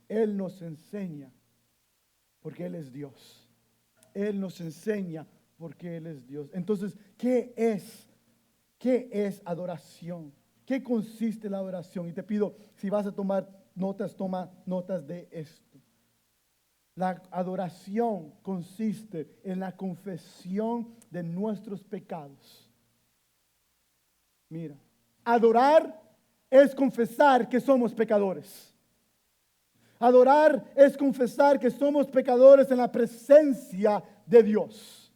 Él nos enseña porque Él es Dios. Él nos enseña porque Él es Dios. Entonces, ¿qué es? ¿Qué es adoración? ¿Qué consiste la adoración? Y te pido, si vas a tomar notas, toma notas de esto. La adoración consiste en la confesión de nuestros pecados. Mira, adorar es confesar que somos pecadores. Adorar es confesar que somos pecadores en la presencia de Dios.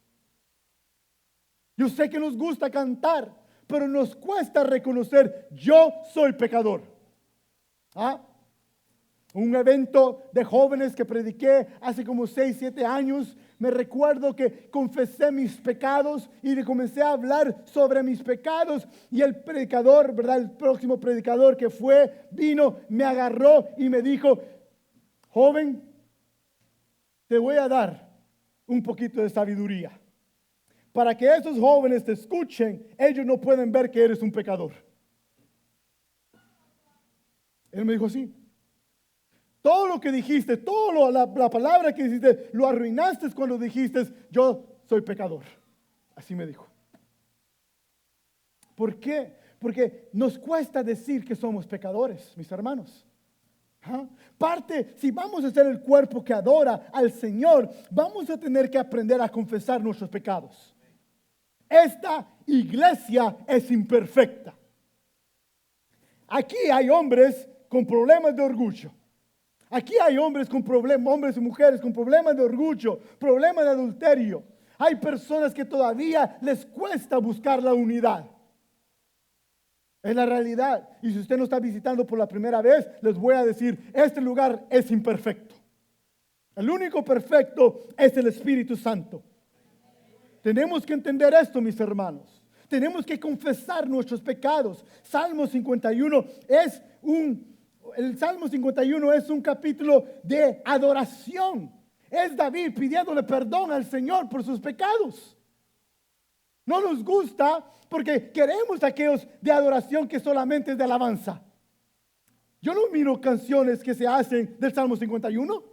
Yo sé que nos gusta cantar, pero nos cuesta reconocer, yo soy pecador. Un evento de jóvenes que prediqué hace como 6, 7 años, me recuerdo que confesé mis pecados y comencé a hablar sobre mis pecados, y el predicador, ¿verdad? El próximo predicador que vino, me agarró y me dijo, joven, te voy a dar un poquito de sabiduría. para que esos jóvenes te escuchen, ellos no pueden ver que eres un pecador. Él me dijo así. Todo lo que dijiste, la palabra que dijiste, lo arruinaste cuando dijiste, yo soy pecador. Así me dijo. ¿Por qué? Porque nos cuesta decir que somos pecadores, mis hermanos. Si vamos a ser el cuerpo que adora al Señor, vamos a tener que aprender a confesar nuestros pecados. Esta iglesia es imperfecta. Aquí hay hombres con problemas de orgullo. Aquí hay hombres y mujeres con problemas de orgullo, problemas de adulterio. Hay personas que todavía les cuesta buscar la unidad. Es la realidad. Y si usted no está visitando por la primera vez, les voy a decir, este lugar es imperfecto. El único perfecto es el Espíritu Santo. Tenemos que entender esto, mis hermanos. Tenemos que confesar nuestros pecados. Salmo 51 el Salmo 51 es un capítulo de adoración. Es David pidiéndole perdón al Señor por sus pecados. No nos gusta porque queremos aquellos de adoración que solamente es de alabanza. Yo no miro canciones que se hacen del Salmo 51.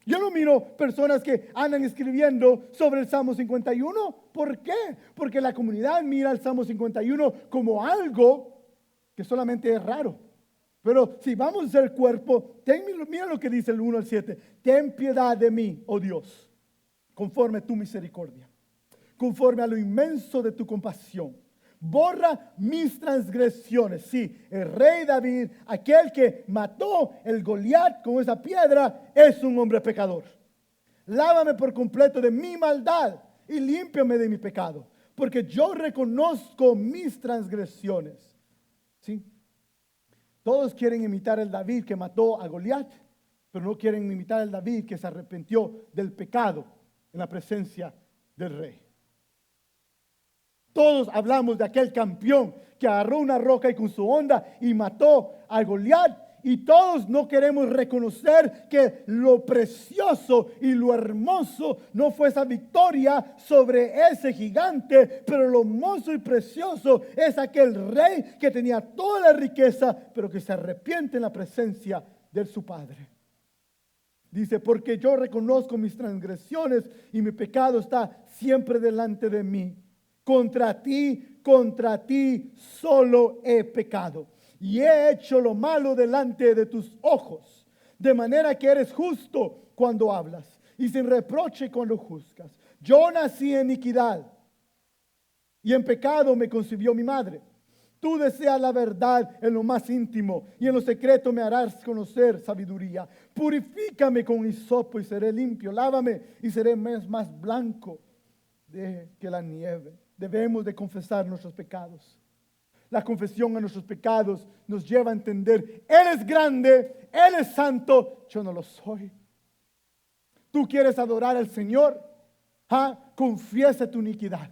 Yo no miro personas que andan escribiendo sobre el Salmo 51. ¿Por qué? Porque la comunidad mira el Salmo 51 como algo que solamente es raro. Pero si vamos a ser cuerpo, mira lo que dice el 1 al 7. Ten piedad de mí, oh Dios, conforme a tu misericordia, conforme a lo inmenso de tu compasión. Borra mis transgresiones. Sí, el rey David, aquel que mató el Goliat con esa piedra, es un hombre pecador. Lávame por completo de mi maldad y límpiame de mi pecado, porque yo reconozco mis transgresiones. ¿Sí? Todos quieren imitar el David que mató a Goliat, pero no quieren imitar el David que se arrepintió del pecado en la presencia del rey. Todos hablamos de aquel campeón que agarró una roca y con su onda y mató a Goliat. Y todos no queremos reconocer que lo precioso y lo hermoso no fue esa victoria sobre ese gigante, pero lo hermoso y precioso es aquel rey que tenía toda la riqueza, pero que se arrepiente en la presencia de su Padre. Dice, porque yo reconozco mis transgresiones y mi pecado está siempre delante de mí. Contra ti solo he pecado y he hecho lo malo delante de tus ojos, de manera que eres justo cuando hablas y sin reproche cuando juzgas. Yo nací en iniquidad y en pecado me concibió mi madre. Tú deseas la verdad en lo más íntimo y en lo secreto me harás conocer sabiduría. Purifícame con hisopo y seré limpio. Lávame y seré más blanco que la nieve. Debemos de confesar nuestros pecados. La confesión a nuestros pecados nos lleva a entender, Él es grande, Él es santo, yo no lo soy. Tú quieres adorar al Señor, confiesa tu iniquidad.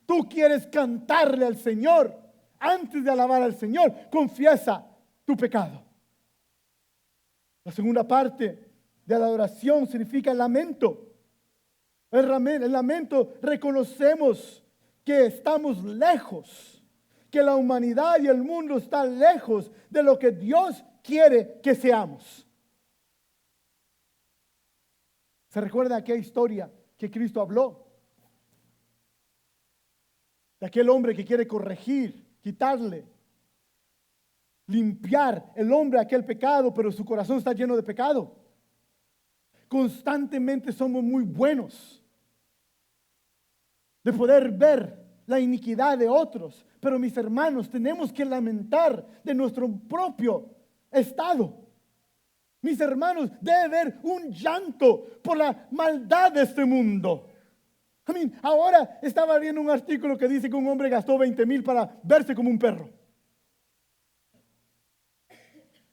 Tú quieres cantarle al Señor, antes de alabar al Señor, confiesa tu pecado. La segunda parte de la adoración significa lamento. El lamento reconocemos que estamos lejos, que la humanidad y el mundo están lejos de lo que Dios quiere que seamos. ¿Se recuerda aquella historia que Cristo habló? De aquel hombre que quiere corregir, quitarle, limpiar el hombre aquel pecado, pero su corazón está lleno de pecado. Constantemente somos muy buenos de poder ver la iniquidad de otros, pero mis hermanos, tenemos que lamentar de nuestro propio estado. Mis hermanos, debe haber un llanto por la maldad de este mundo. Ahora estaba viendo un artículo que dice que un hombre gastó 20,000 para verse como un perro.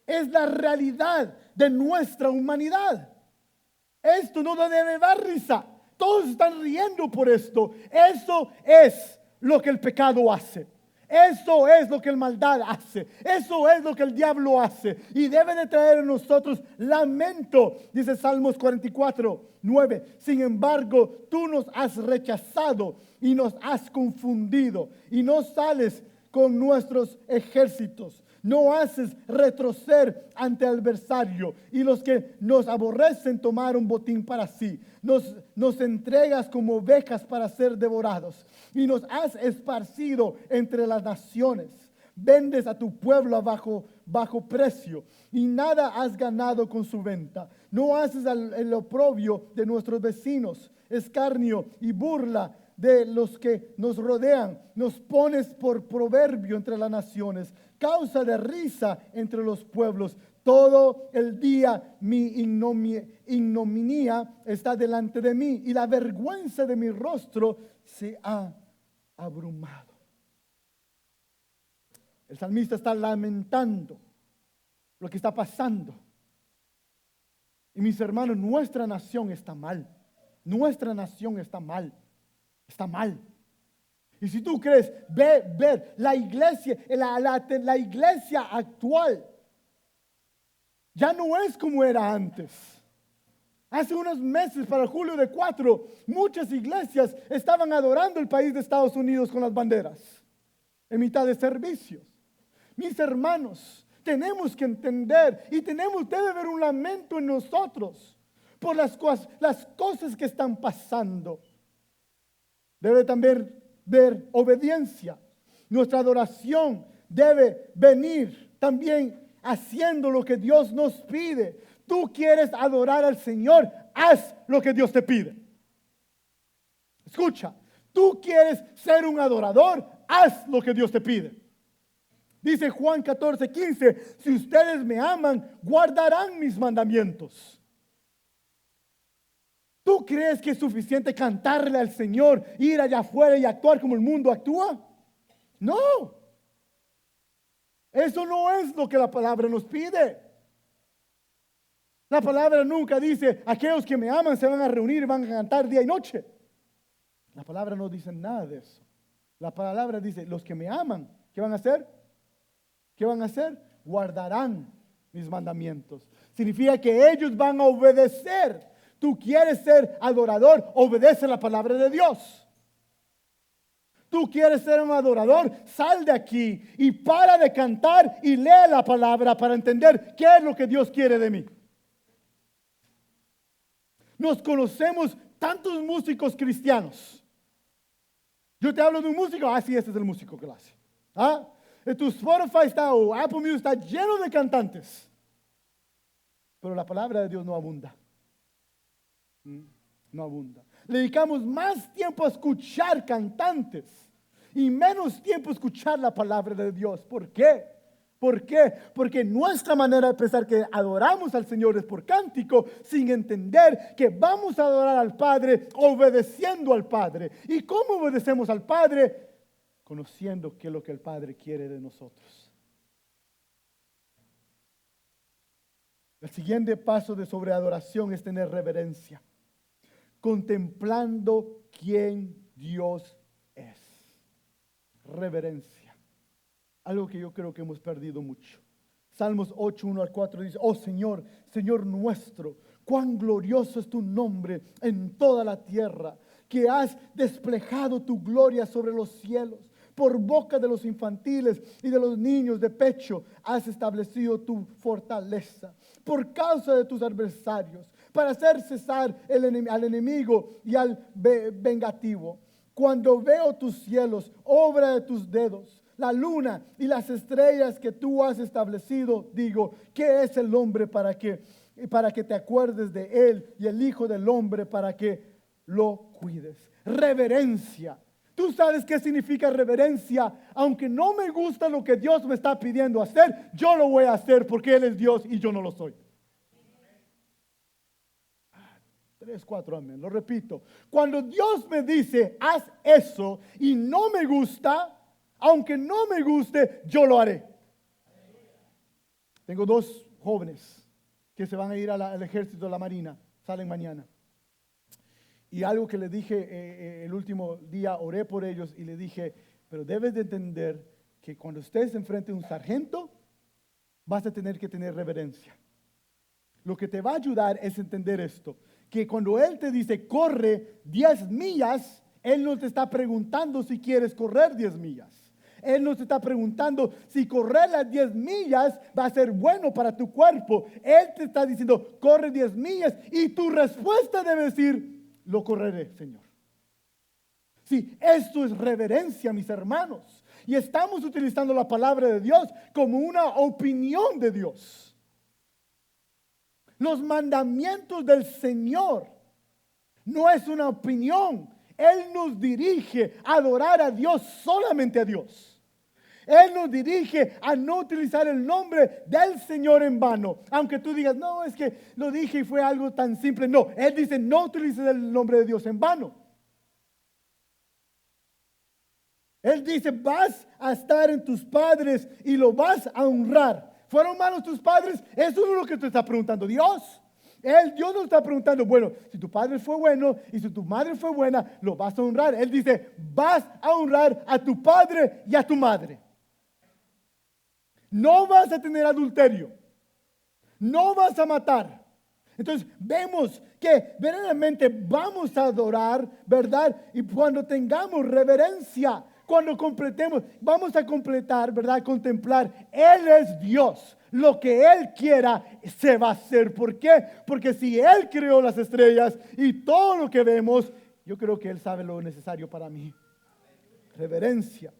Es la realidad de nuestra humanidad. Esto no debe dar risa. Todos están riendo por esto. Eso es lo que el pecado hace. Eso es lo que el maldad hace. Eso es lo que el diablo hace. Y debe de traer en nosotros lamento. Dice Salmos 44:9. Sin embargo, tú nos has rechazado y nos has confundido. Y no sales con nuestros ejércitos. No haces retroceder ante el adversario. Y los que nos aborrecen tomaron botín para sí. Nos entregas como ovejas para ser devorados. Y nos has esparcido entre las naciones. Vendes a tu pueblo bajo precio. Y nada has ganado con su venta. No haces el oprobio de nuestros vecinos. Escarnio y burla de los que nos rodean. Nos pones por proverbio entre las naciones, causa de risa entre los pueblos. Todo el día mi ignominia está delante de mí y la vergüenza de mi rostro se ha abrumado. El salmista está lamentando lo que está pasando. Y mis hermanos, nuestra nación está mal. Nuestra nación está mal. Está mal. Y si tú crees, ver la iglesia, la iglesia actual ya no es como era antes. Hace unos meses, para julio de 4, muchas iglesias estaban adorando el país de Estados Unidos con las banderas en mitad de servicios. Mis hermanos, tenemos que entender y debe haber un lamento en nosotros por las cosas que están pasando. Debe también ver obediencia. Nuestra adoración debe venir también haciendo lo que Dios nos pide. Tú quieres adorar al Señor, haz lo que Dios te pide. Escucha, tú quieres ser un adorador, haz lo que Dios te pide. Dice Juan 14:15, si ustedes me aman, guardarán mis mandamientos. ¿Tú crees que es suficiente cantarle al Señor, ir allá afuera y actuar como el mundo actúa? No. Eso no es lo que la palabra nos pide. La palabra nunca dice, aquellos que me aman se van a reunir y van a cantar día y noche. La palabra no dice nada de eso. La palabra dice, los que me aman, ¿qué van a hacer? ¿Qué van a hacer? Guardarán mis mandamientos. Significa que ellos van a obedecer. Tú quieres ser adorador, obedece la palabra de Dios. Tú quieres ser un adorador, sal de aquí y para de cantar y lee la palabra para entender qué es lo que Dios quiere de mí. Nos conocemos tantos músicos cristianos. Yo te hablo de un músico, sí, este es el músico que lo hace. Tu Spotify o Apple Music está lleno de cantantes. Pero la palabra de Dios no abunda. No abunda. Le dedicamos más tiempo a escuchar cantantes y menos tiempo a escuchar la palabra de Dios. ¿Por qué? ¿Por qué? Porque nuestra manera de pensar que adoramos al Señor es por cántico, sin entender que vamos a adorar al Padre obedeciendo al Padre. ¿Y cómo obedecemos al Padre? Conociendo qué es lo que el Padre quiere de nosotros. El siguiente paso de sobreadoración es tener reverencia, contemplando quién Dios es. Reverencia. Algo que yo creo que hemos perdido mucho. Salmos 8:1-4 dice, oh Señor, Señor nuestro, cuán glorioso es tu nombre en toda la tierra, que has desplegado tu gloria sobre los cielos. Por boca de los infantiles y de los niños de pecho has establecido tu fortaleza. Por causa de tus adversarios, para hacer cesar al enemigo y al vengativo. Cuando veo tus cielos, obra de tus dedos, la luna y las estrellas que tú has establecido, digo, ¿qué es el hombre para que te acuerdes de él, y el hijo del hombre para que lo cuides? Reverencia. ¿Tú sabes qué significa reverencia? Aunque no me gusta lo que Dios me está pidiendo hacer, yo lo voy a hacer porque Él es Dios y yo no lo soy. 3, 4, amén. Lo repito. Cuando Dios me dice, haz eso y no me gusta, aunque no me guste, yo lo haré. Tengo 2 jóvenes que se van a ir al ejército de la marina. Salen mañana. Y algo que le dije el último día, oré por ellos y le dije, pero debes de entender que cuando estés enfrente de un sargento, vas a tener que tener reverencia. Lo que te va a ayudar es entender esto, que cuando Él te dice corre 10 millas, Él no te está preguntando si quieres correr 10 millas. Él no te está preguntando si correr las 10 millas va a ser bueno para tu cuerpo. Él te está diciendo corre 10 millas y tu respuesta debe decir lo correré, Señor. Sí, esto es reverencia, mis hermanos. Y estamos utilizando la palabra de Dios como una opinión de Dios. Los mandamientos del Señor no es una opinión. Él nos dirige a adorar a Dios, solamente a Dios. Él nos dirige a no utilizar el nombre del Señor en vano. Aunque tú digas, no, es que lo dije y fue algo tan simple. No, Él dice, no utilices el nombre de Dios en vano. Él dice, vas a estar en tus padres y lo vas a honrar. ¿Fueron malos tus padres? Eso no es lo que te está preguntando Dios. Dios no está preguntando, bueno, si tu padre fue bueno y si tu madre fue buena, lo vas a honrar. Él dice, vas a honrar a tu padre y a tu madre. No vas a tener adulterio. No vas a matar. Entonces vemos que verdaderamente vamos a adorar, ¿verdad? Y cuando tengamos reverencia, cuando completemos, vamos a completar, ¿verdad? Contemplar, Él es Dios. Lo que Él quiera se va a hacer. ¿Por qué? Porque si Él creó las estrellas y todo lo que vemos, yo creo que Él sabe lo necesario para mí. Reverencia.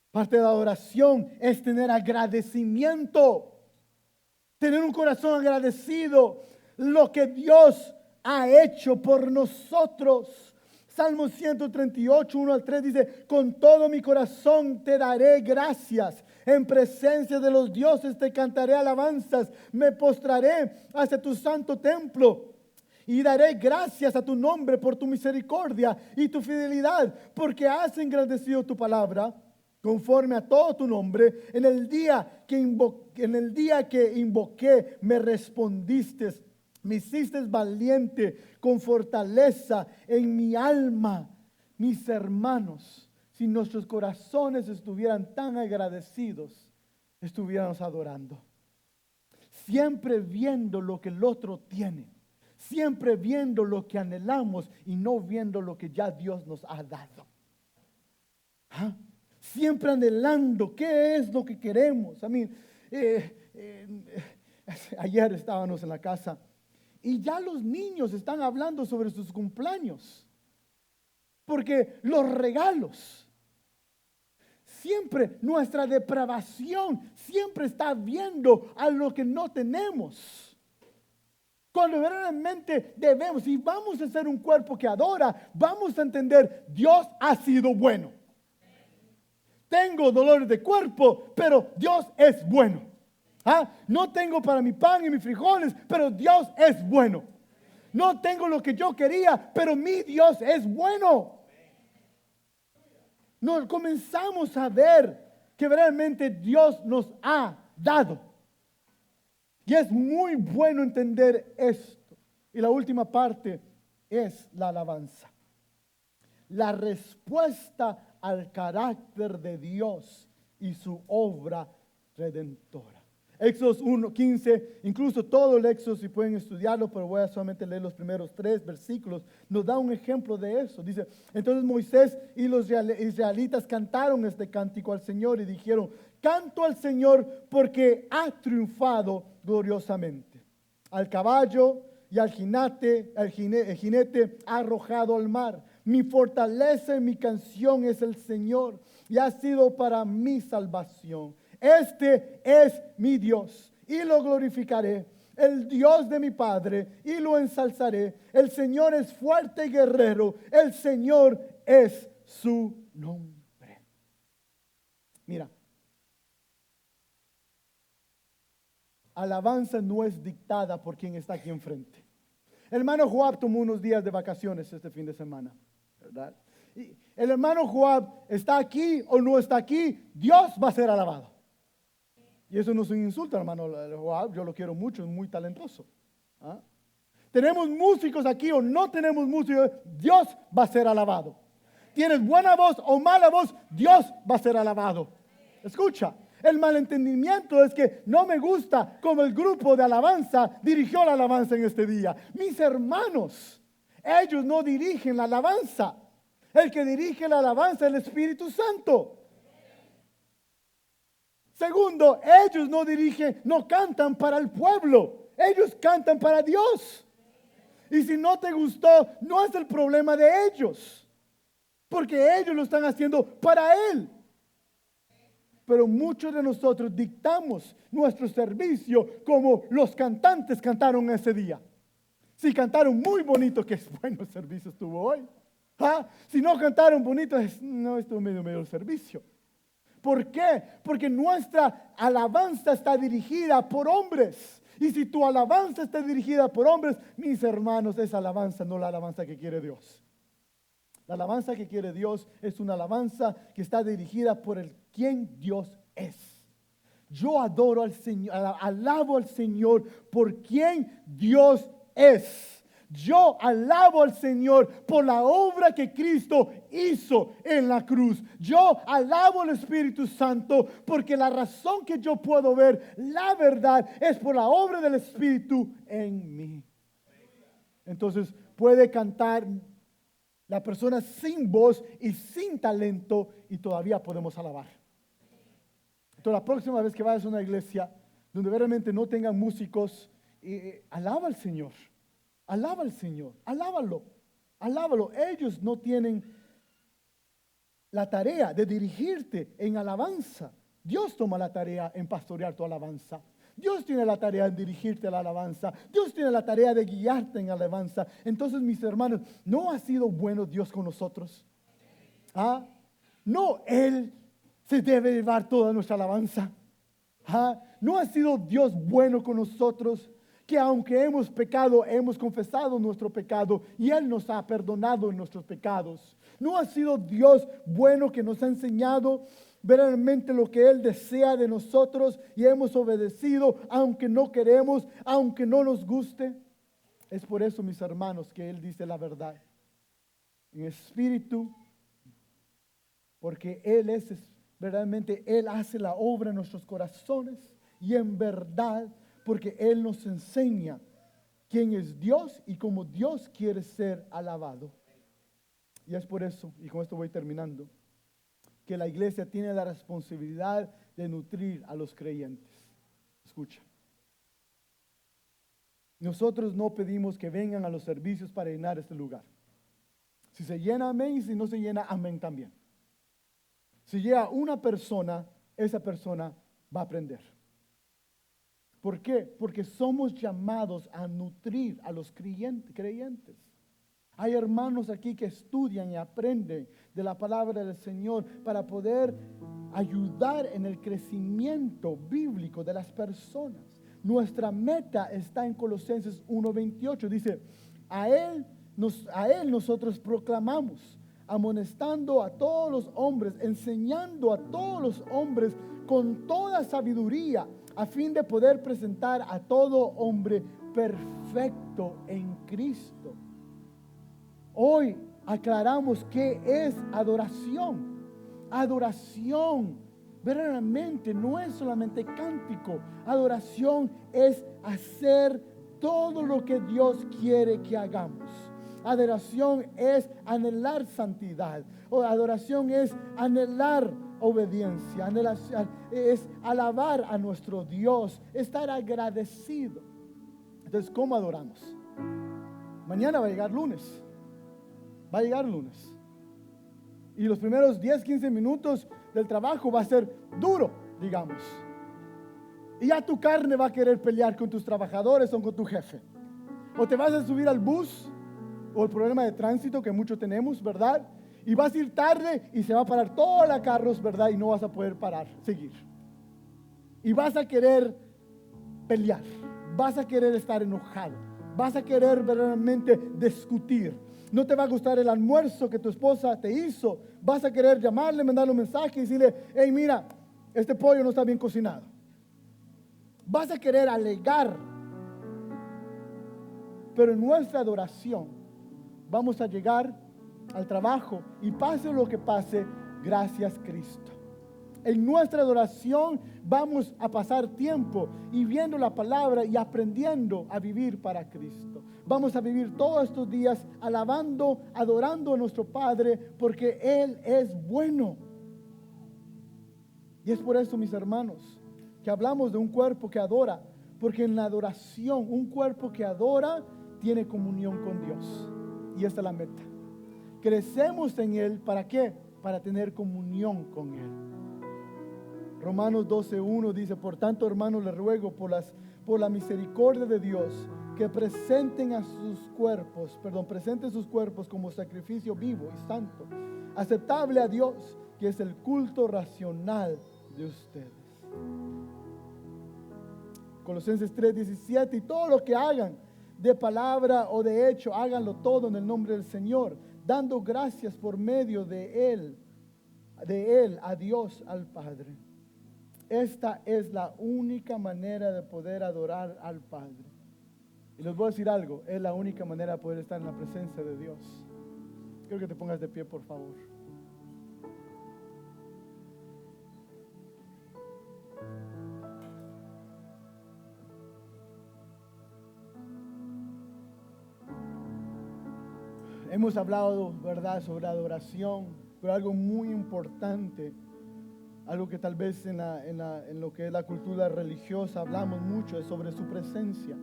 Parte de la adoración es tener agradecimiento. Tener un corazón agradecido. Lo que Dios ha hecho por nosotros. Salmo 138, 1 al 3 dice, con todo mi corazón te daré gracias. En presencia de los dioses te cantaré alabanzas. Me postraré hacia tu santo templo. Y daré gracias a tu nombre por tu misericordia y tu fidelidad. Porque has engrandecido tu palabra conforme a todo tu nombre. En el día que invoqué me respondiste. Me hiciste valiente con fortaleza en mi alma. Mis hermanos, si nuestros corazones estuvieran tan agradecidos, estuviéramos adorando. Siempre viendo lo que el otro tiene. Siempre viendo lo que anhelamos y no viendo lo que ya Dios nos ha dado. ¿Ah? Siempre anhelando qué es lo que queremos. Ayer estábamos en la casa. Y ya los niños están hablando sobre sus cumpleaños. Porque los regalos, siempre nuestra depravación, siempre está viendo a lo que no tenemos. Cuando verdaderamente debemos, si vamos a ser un cuerpo que adora, vamos a entender, Dios ha sido bueno. Tengo dolores de cuerpo, pero Dios es bueno. No tengo para mi pan y mis frijoles, pero Dios es bueno. No tengo lo que yo quería, pero mi Dios es bueno. Nos comenzamos a ver que realmente Dios nos ha dado. Y es muy bueno entender esto. Y la última parte es la alabanza. La respuesta al carácter de Dios y su obra redentora. Éxodo 1:15, incluso todo el Éxodo, si pueden estudiarlo, pero voy a solamente leer los primeros 3 versículos, nos da un ejemplo de eso. Dice, entonces Moisés y los israelitas cantaron este cántico al Señor y dijeron, canto al Señor porque ha triunfado gloriosamente. Al caballo y al jinete, el jinete ha arrojado al mar. Mi fortaleza y mi canción es el Señor y ha sido para mi salvación. Este es mi Dios y lo glorificaré, el Dios de mi Padre y lo ensalzaré. El Señor es fuerte y guerrero, el Señor es su nombre. Mira, alabanza no es dictada por quien está aquí enfrente. El hermano Joab tomó unos días de vacaciones este fin de semana, ¿verdad? Y el hermano Joab está aquí o no está aquí, Dios va a ser alabado. Y eso no es un insulto, hermano Joab, yo lo quiero mucho, es muy talentoso. Tenemos músicos aquí o no tenemos músicos, Dios va a ser alabado. Tienes buena voz o mala voz, Dios va a ser alabado. Escucha, el malentendimiento es que no me gusta cómo el grupo de alabanza dirigió la alabanza en este día. Mis hermanos, ellos no dirigen la alabanza. El que dirige la alabanza es el Espíritu Santo. Segundo, ellos no dirigen, no cantan para el pueblo. Ellos cantan para Dios. Y si no te gustó, no es el problema de ellos, porque ellos lo están haciendo para Él. Pero muchos de nosotros dictamos nuestro servicio como los cantantes cantaron ese día. Si cantaron muy bonito, qué bueno el servicio estuvo hoy. Si no cantaron bonito, no estuvo medio el servicio. ¿Por qué? Porque nuestra alabanza está dirigida por hombres. Y si tu alabanza está dirigida por hombres, mis hermanos, esa alabanza no es la alabanza que quiere Dios. La alabanza que quiere Dios es una alabanza que está dirigida por el quien Dios es. Yo adoro al Señor, alabo al Señor por quien Dios es. Yo alabo al Señor por la obra que Cristo hizo en la cruz. Yo alabo al Espíritu Santo porque la razón que yo puedo ver la verdad es por la obra del Espíritu en mí. Entonces puede cantar la persona sin voz y sin talento y todavía podemos alabar. Entonces la próxima vez que vayas a una iglesia donde realmente no tengan músicos, alaba al Señor. Alaba al Señor, alábalo. Ellos no tienen la tarea de dirigirte en alabanza. Dios toma la tarea en pastorear tu alabanza. Dios tiene la tarea de dirigirte a la alabanza. Dios tiene la tarea de guiarte en alabanza. Entonces, mis hermanos, ¿no ha sido bueno Dios con nosotros? No, Él se debe llevar toda nuestra alabanza. ¿No ha sido Dios bueno con nosotros? Que aunque hemos pecado, hemos confesado nuestro pecado y Él nos ha perdonado en nuestros pecados. ¿No ha sido Dios bueno que nos ha enseñado verdaderamente lo que Él desea de nosotros y hemos obedecido aunque no queremos, aunque no nos guste? Es por eso, mis hermanos, que Él dice la verdad en espíritu, porque Él es verdaderamente, Él hace la obra en nuestros corazones y en verdad, porque Él nos enseña quién es Dios y cómo Dios quiere ser alabado. Y es por eso, y con esto voy terminando, que la iglesia tiene la responsabilidad de nutrir a los creyentes. Escucha. Nosotros no pedimos que vengan a los servicios para llenar este lugar. Si se llena, amén, y si no se llena, amén también. Si llega una persona, esa persona va a aprender. ¿Por qué? Porque somos llamados a nutrir a los creyentes. Hay hermanos aquí que estudian y aprenden de la palabra del Señor para poder ayudar en el crecimiento bíblico de las personas. Nuestra meta está en Colosenses 1:28. Dice, a él nosotros proclamamos, amonestando a todos los hombres, enseñando a todos los hombres con toda sabiduría, a fin de poder presentar a todo hombre perfecto en Cristo. Hoy aclaramos qué es adoración. Adoración verdaderamente no es solamente cántico. Adoración es hacer todo lo que Dios quiere que hagamos. Adoración es anhelar santidad. O adoración es anhelar obediencia. Es alabar a nuestro Dios. Estar agradecido. Entonces, ¿cómo adoramos? Mañana va a llegar lunes. Va a llegar lunes. Y los primeros 10, 15 minutos del trabajo va a ser duro, digamos. Y ya tu carne va a querer pelear con tus trabajadores o con tu jefe. O te vas a subir al bus o el problema de tránsito que muchos tenemos, ¿verdad? Y vas a ir tarde y se va a parar toda la carros, ¿verdad? Y no vas a poder seguir. Y vas a querer pelear. Vas a querer estar enojado. Vas a querer verdaderamente discutir. No te va a gustar el almuerzo que tu esposa te hizo. Vas a querer llamarle, mandarle un mensaje y decirle, hey, mira, este pollo no está bien cocinado. Vas a querer alegar. Pero en nuestra adoración vamos a llegar al trabajo y pase lo que pase, gracias Cristo. En nuestra adoración vamos a pasar tiempo y viendo la palabra y aprendiendo a vivir para Cristo. Vamos a vivir todos estos días alabando, adorando a nuestro Padre, porque Él es bueno. Y es por eso, mis hermanos, que hablamos de un cuerpo que adora, porque en la adoración, un cuerpo que adora tiene comunión con Dios. Y esta es la meta. Crecemos en Él, ¿para qué? Para tener comunión con Él. Romanos 12:1 dice: por tanto, hermanos, les ruego por la misericordia de Dios, que presenten sus cuerpos como sacrificio vivo y santo, aceptable a Dios, que es el culto racional de ustedes. Colosenses 3:17: y todo lo que hagan, de palabra o de hecho, háganlo todo en el nombre del Señor, dando gracias por medio de Él a Dios, al Padre. Esta es la única manera de poder adorar al Padre. Y les voy a decir algo, es la única manera de poder estar en la presencia de Dios. Quiero que te pongas de pie, por favor. Hemos hablado, ¿verdad?, sobre adoración, pero algo muy importante, algo que tal vez en lo que es la cultura religiosa hablamos mucho, es sobre su presencia.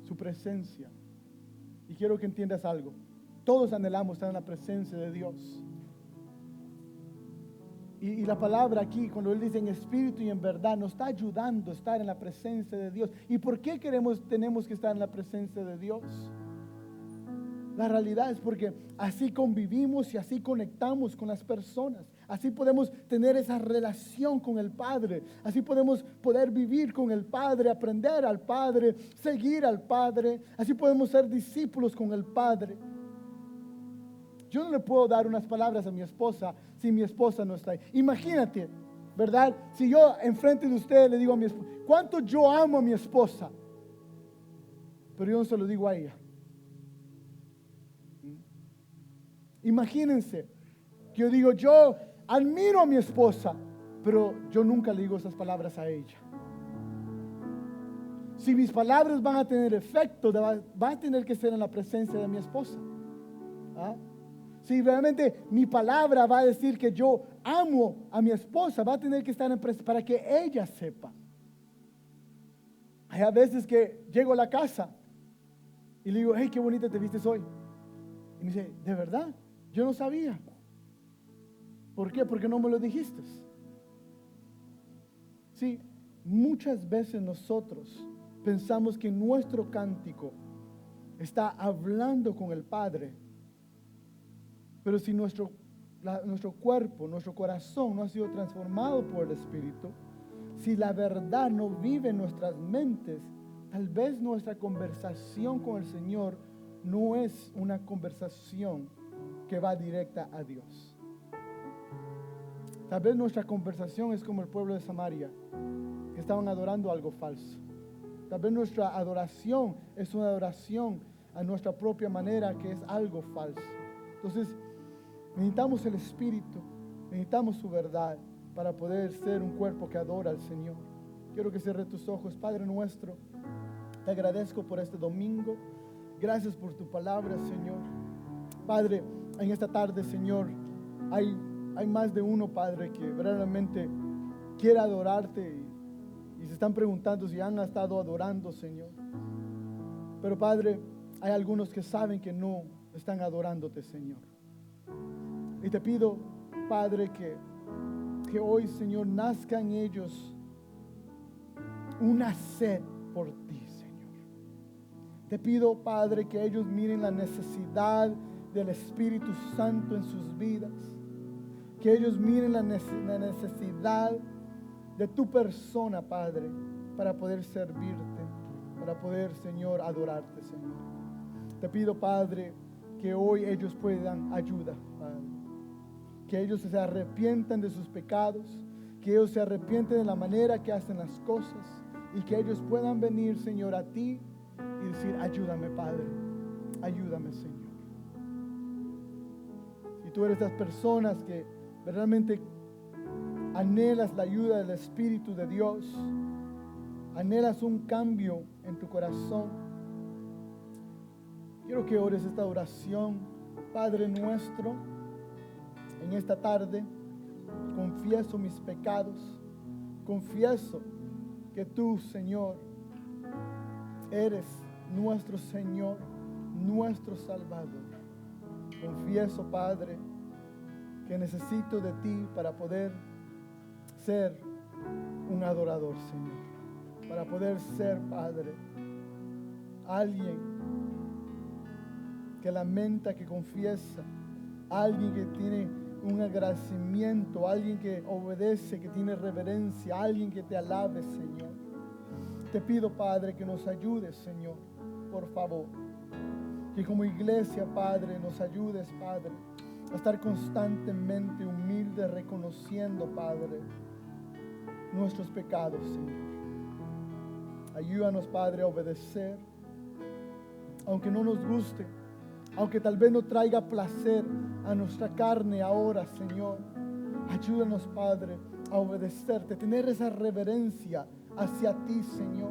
Su presencia. Y quiero que entiendas algo. Todos anhelamos estar en la presencia de Dios. Y la palabra aquí, cuando Él dice en espíritu y en verdad, nos está ayudando a estar en la presencia de Dios. ¿Y por qué tenemos que estar en la presencia de Dios? La realidad es porque así convivimos y así conectamos con las personas. Así podemos tener esa relación con el Padre. Así podemos poder vivir con el Padre, aprender al Padre, seguir al Padre. Así podemos ser discípulos con el Padre. Yo no le puedo dar unas palabras a mi esposa si mi esposa no está ahí. Imagínate, ¿verdad? Si yo enfrente de ustedes le digo a mi esposa, ¿cuánto yo amo a mi esposa? Pero yo no se lo digo a ella. Imagínense que yo digo, yo admiro a mi esposa, pero yo nunca le digo esas palabras a ella. Si mis palabras van a tener efecto, va a tener que ser en la presencia de mi esposa. ¿Ah? Si realmente mi palabra va a decir que yo amo a mi esposa, va a tener que estar en presencia para que ella sepa. Hay a veces que llego a la casa y le digo, hey, qué bonita te vistes hoy. Y me dice, ¿de verdad? Yo no sabía. ¿Por qué? Porque no me lo dijiste. Sí, muchas veces nosotros pensamos que nuestro cántico está hablando con el Padre. Pero si nuestro cuerpo, nuestro corazón no ha sido transformado por el Espíritu, si la verdad no vive en nuestras mentes, tal vez nuestra conversación con el Señor no es una conversación que va directa a Dios. Tal vez nuestra conversación es como el pueblo de Samaria, que estaban adorando algo falso. Tal vez nuestra adoración es una adoración a nuestra propia manera, que es algo falso. Entonces, necesitamos el Espíritu, necesitamos su verdad para poder ser un cuerpo que adora al Señor. Quiero que cierres tus ojos. Padre nuestro, te agradezco por este domingo. Gracias por tu palabra, Señor. Padre, en esta tarde, Señor, hay más de uno, Padre, que verdaderamente quiere adorarte y se están preguntando si han estado adorando, Señor. Pero, Padre, hay algunos que saben que no están adorándote, Señor. Y te pido, Padre, que hoy, Señor, nazca en ellos una sed por ti, Señor. Te pido, Padre, que ellos miren la necesidad del Espíritu Santo en sus vidas. Que ellos miren la necesidad de tu persona, Padre, para poder servirte, para poder, Señor, adorarte, Señor. Te pido, Padre, que hoy ellos puedan ayuda, Padre. Que ellos se arrepientan de sus pecados, que ellos se arrepienten de la manera que hacen las cosas y que ellos puedan venir, Señor, a ti y decir, ayúdame, Padre, ayúdame, Señor. Si tú eres estas personas que realmente anhelas la ayuda del Espíritu de Dios, anhelas un cambio en tu corazón, quiero que ores esta oración. Padre nuestro, en esta tarde confieso mis pecados, confieso que tú, Señor, eres nuestro Señor, nuestro Salvador. Confieso, Padre, que necesito de ti para poder ser un adorador, Señor, para poder ser, Padre, alguien que lamenta, que confiesa, alguien que tiene un agradecimiento, alguien que obedece, que tiene reverencia, alguien que te alabe, Señor. Te pido, Padre, que nos ayudes, Señor, por favor. Que como iglesia, Padre, nos ayudes, Padre, a estar constantemente humildes, reconociendo, Padre, nuestros pecados, Señor. Ayúdanos, Padre, a obedecer, aunque no nos guste, aunque tal vez no traiga placer a nuestra carne ahora, Señor. Ayúdanos, Padre, a obedecerte, tener esa reverencia hacia ti, Señor.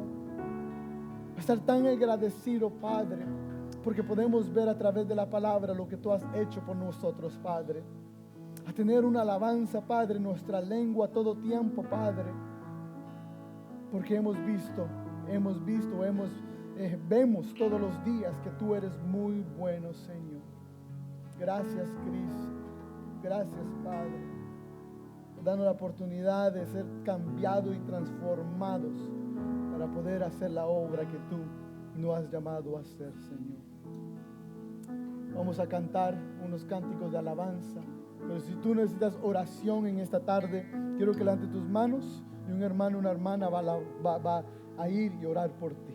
A estar tan agradecido, Padre, porque podemos ver a través de la palabra lo que tú has hecho por nosotros, Padre. A tener una alabanza, Padre, en nuestra lengua todo tiempo, Padre. Porque vemos todos los días que tú eres muy bueno, Señor. Gracias, Cristo. Gracias, Padre, por darnos la oportunidad de ser cambiados y transformados para poder hacer la obra que tú nos has llamado a hacer, Señor. Vamos a cantar unos cánticos de alabanza, pero si tú necesitas oración en esta tarde, quiero que levante tus manos y un hermano, una hermana va a ir y orar por ti.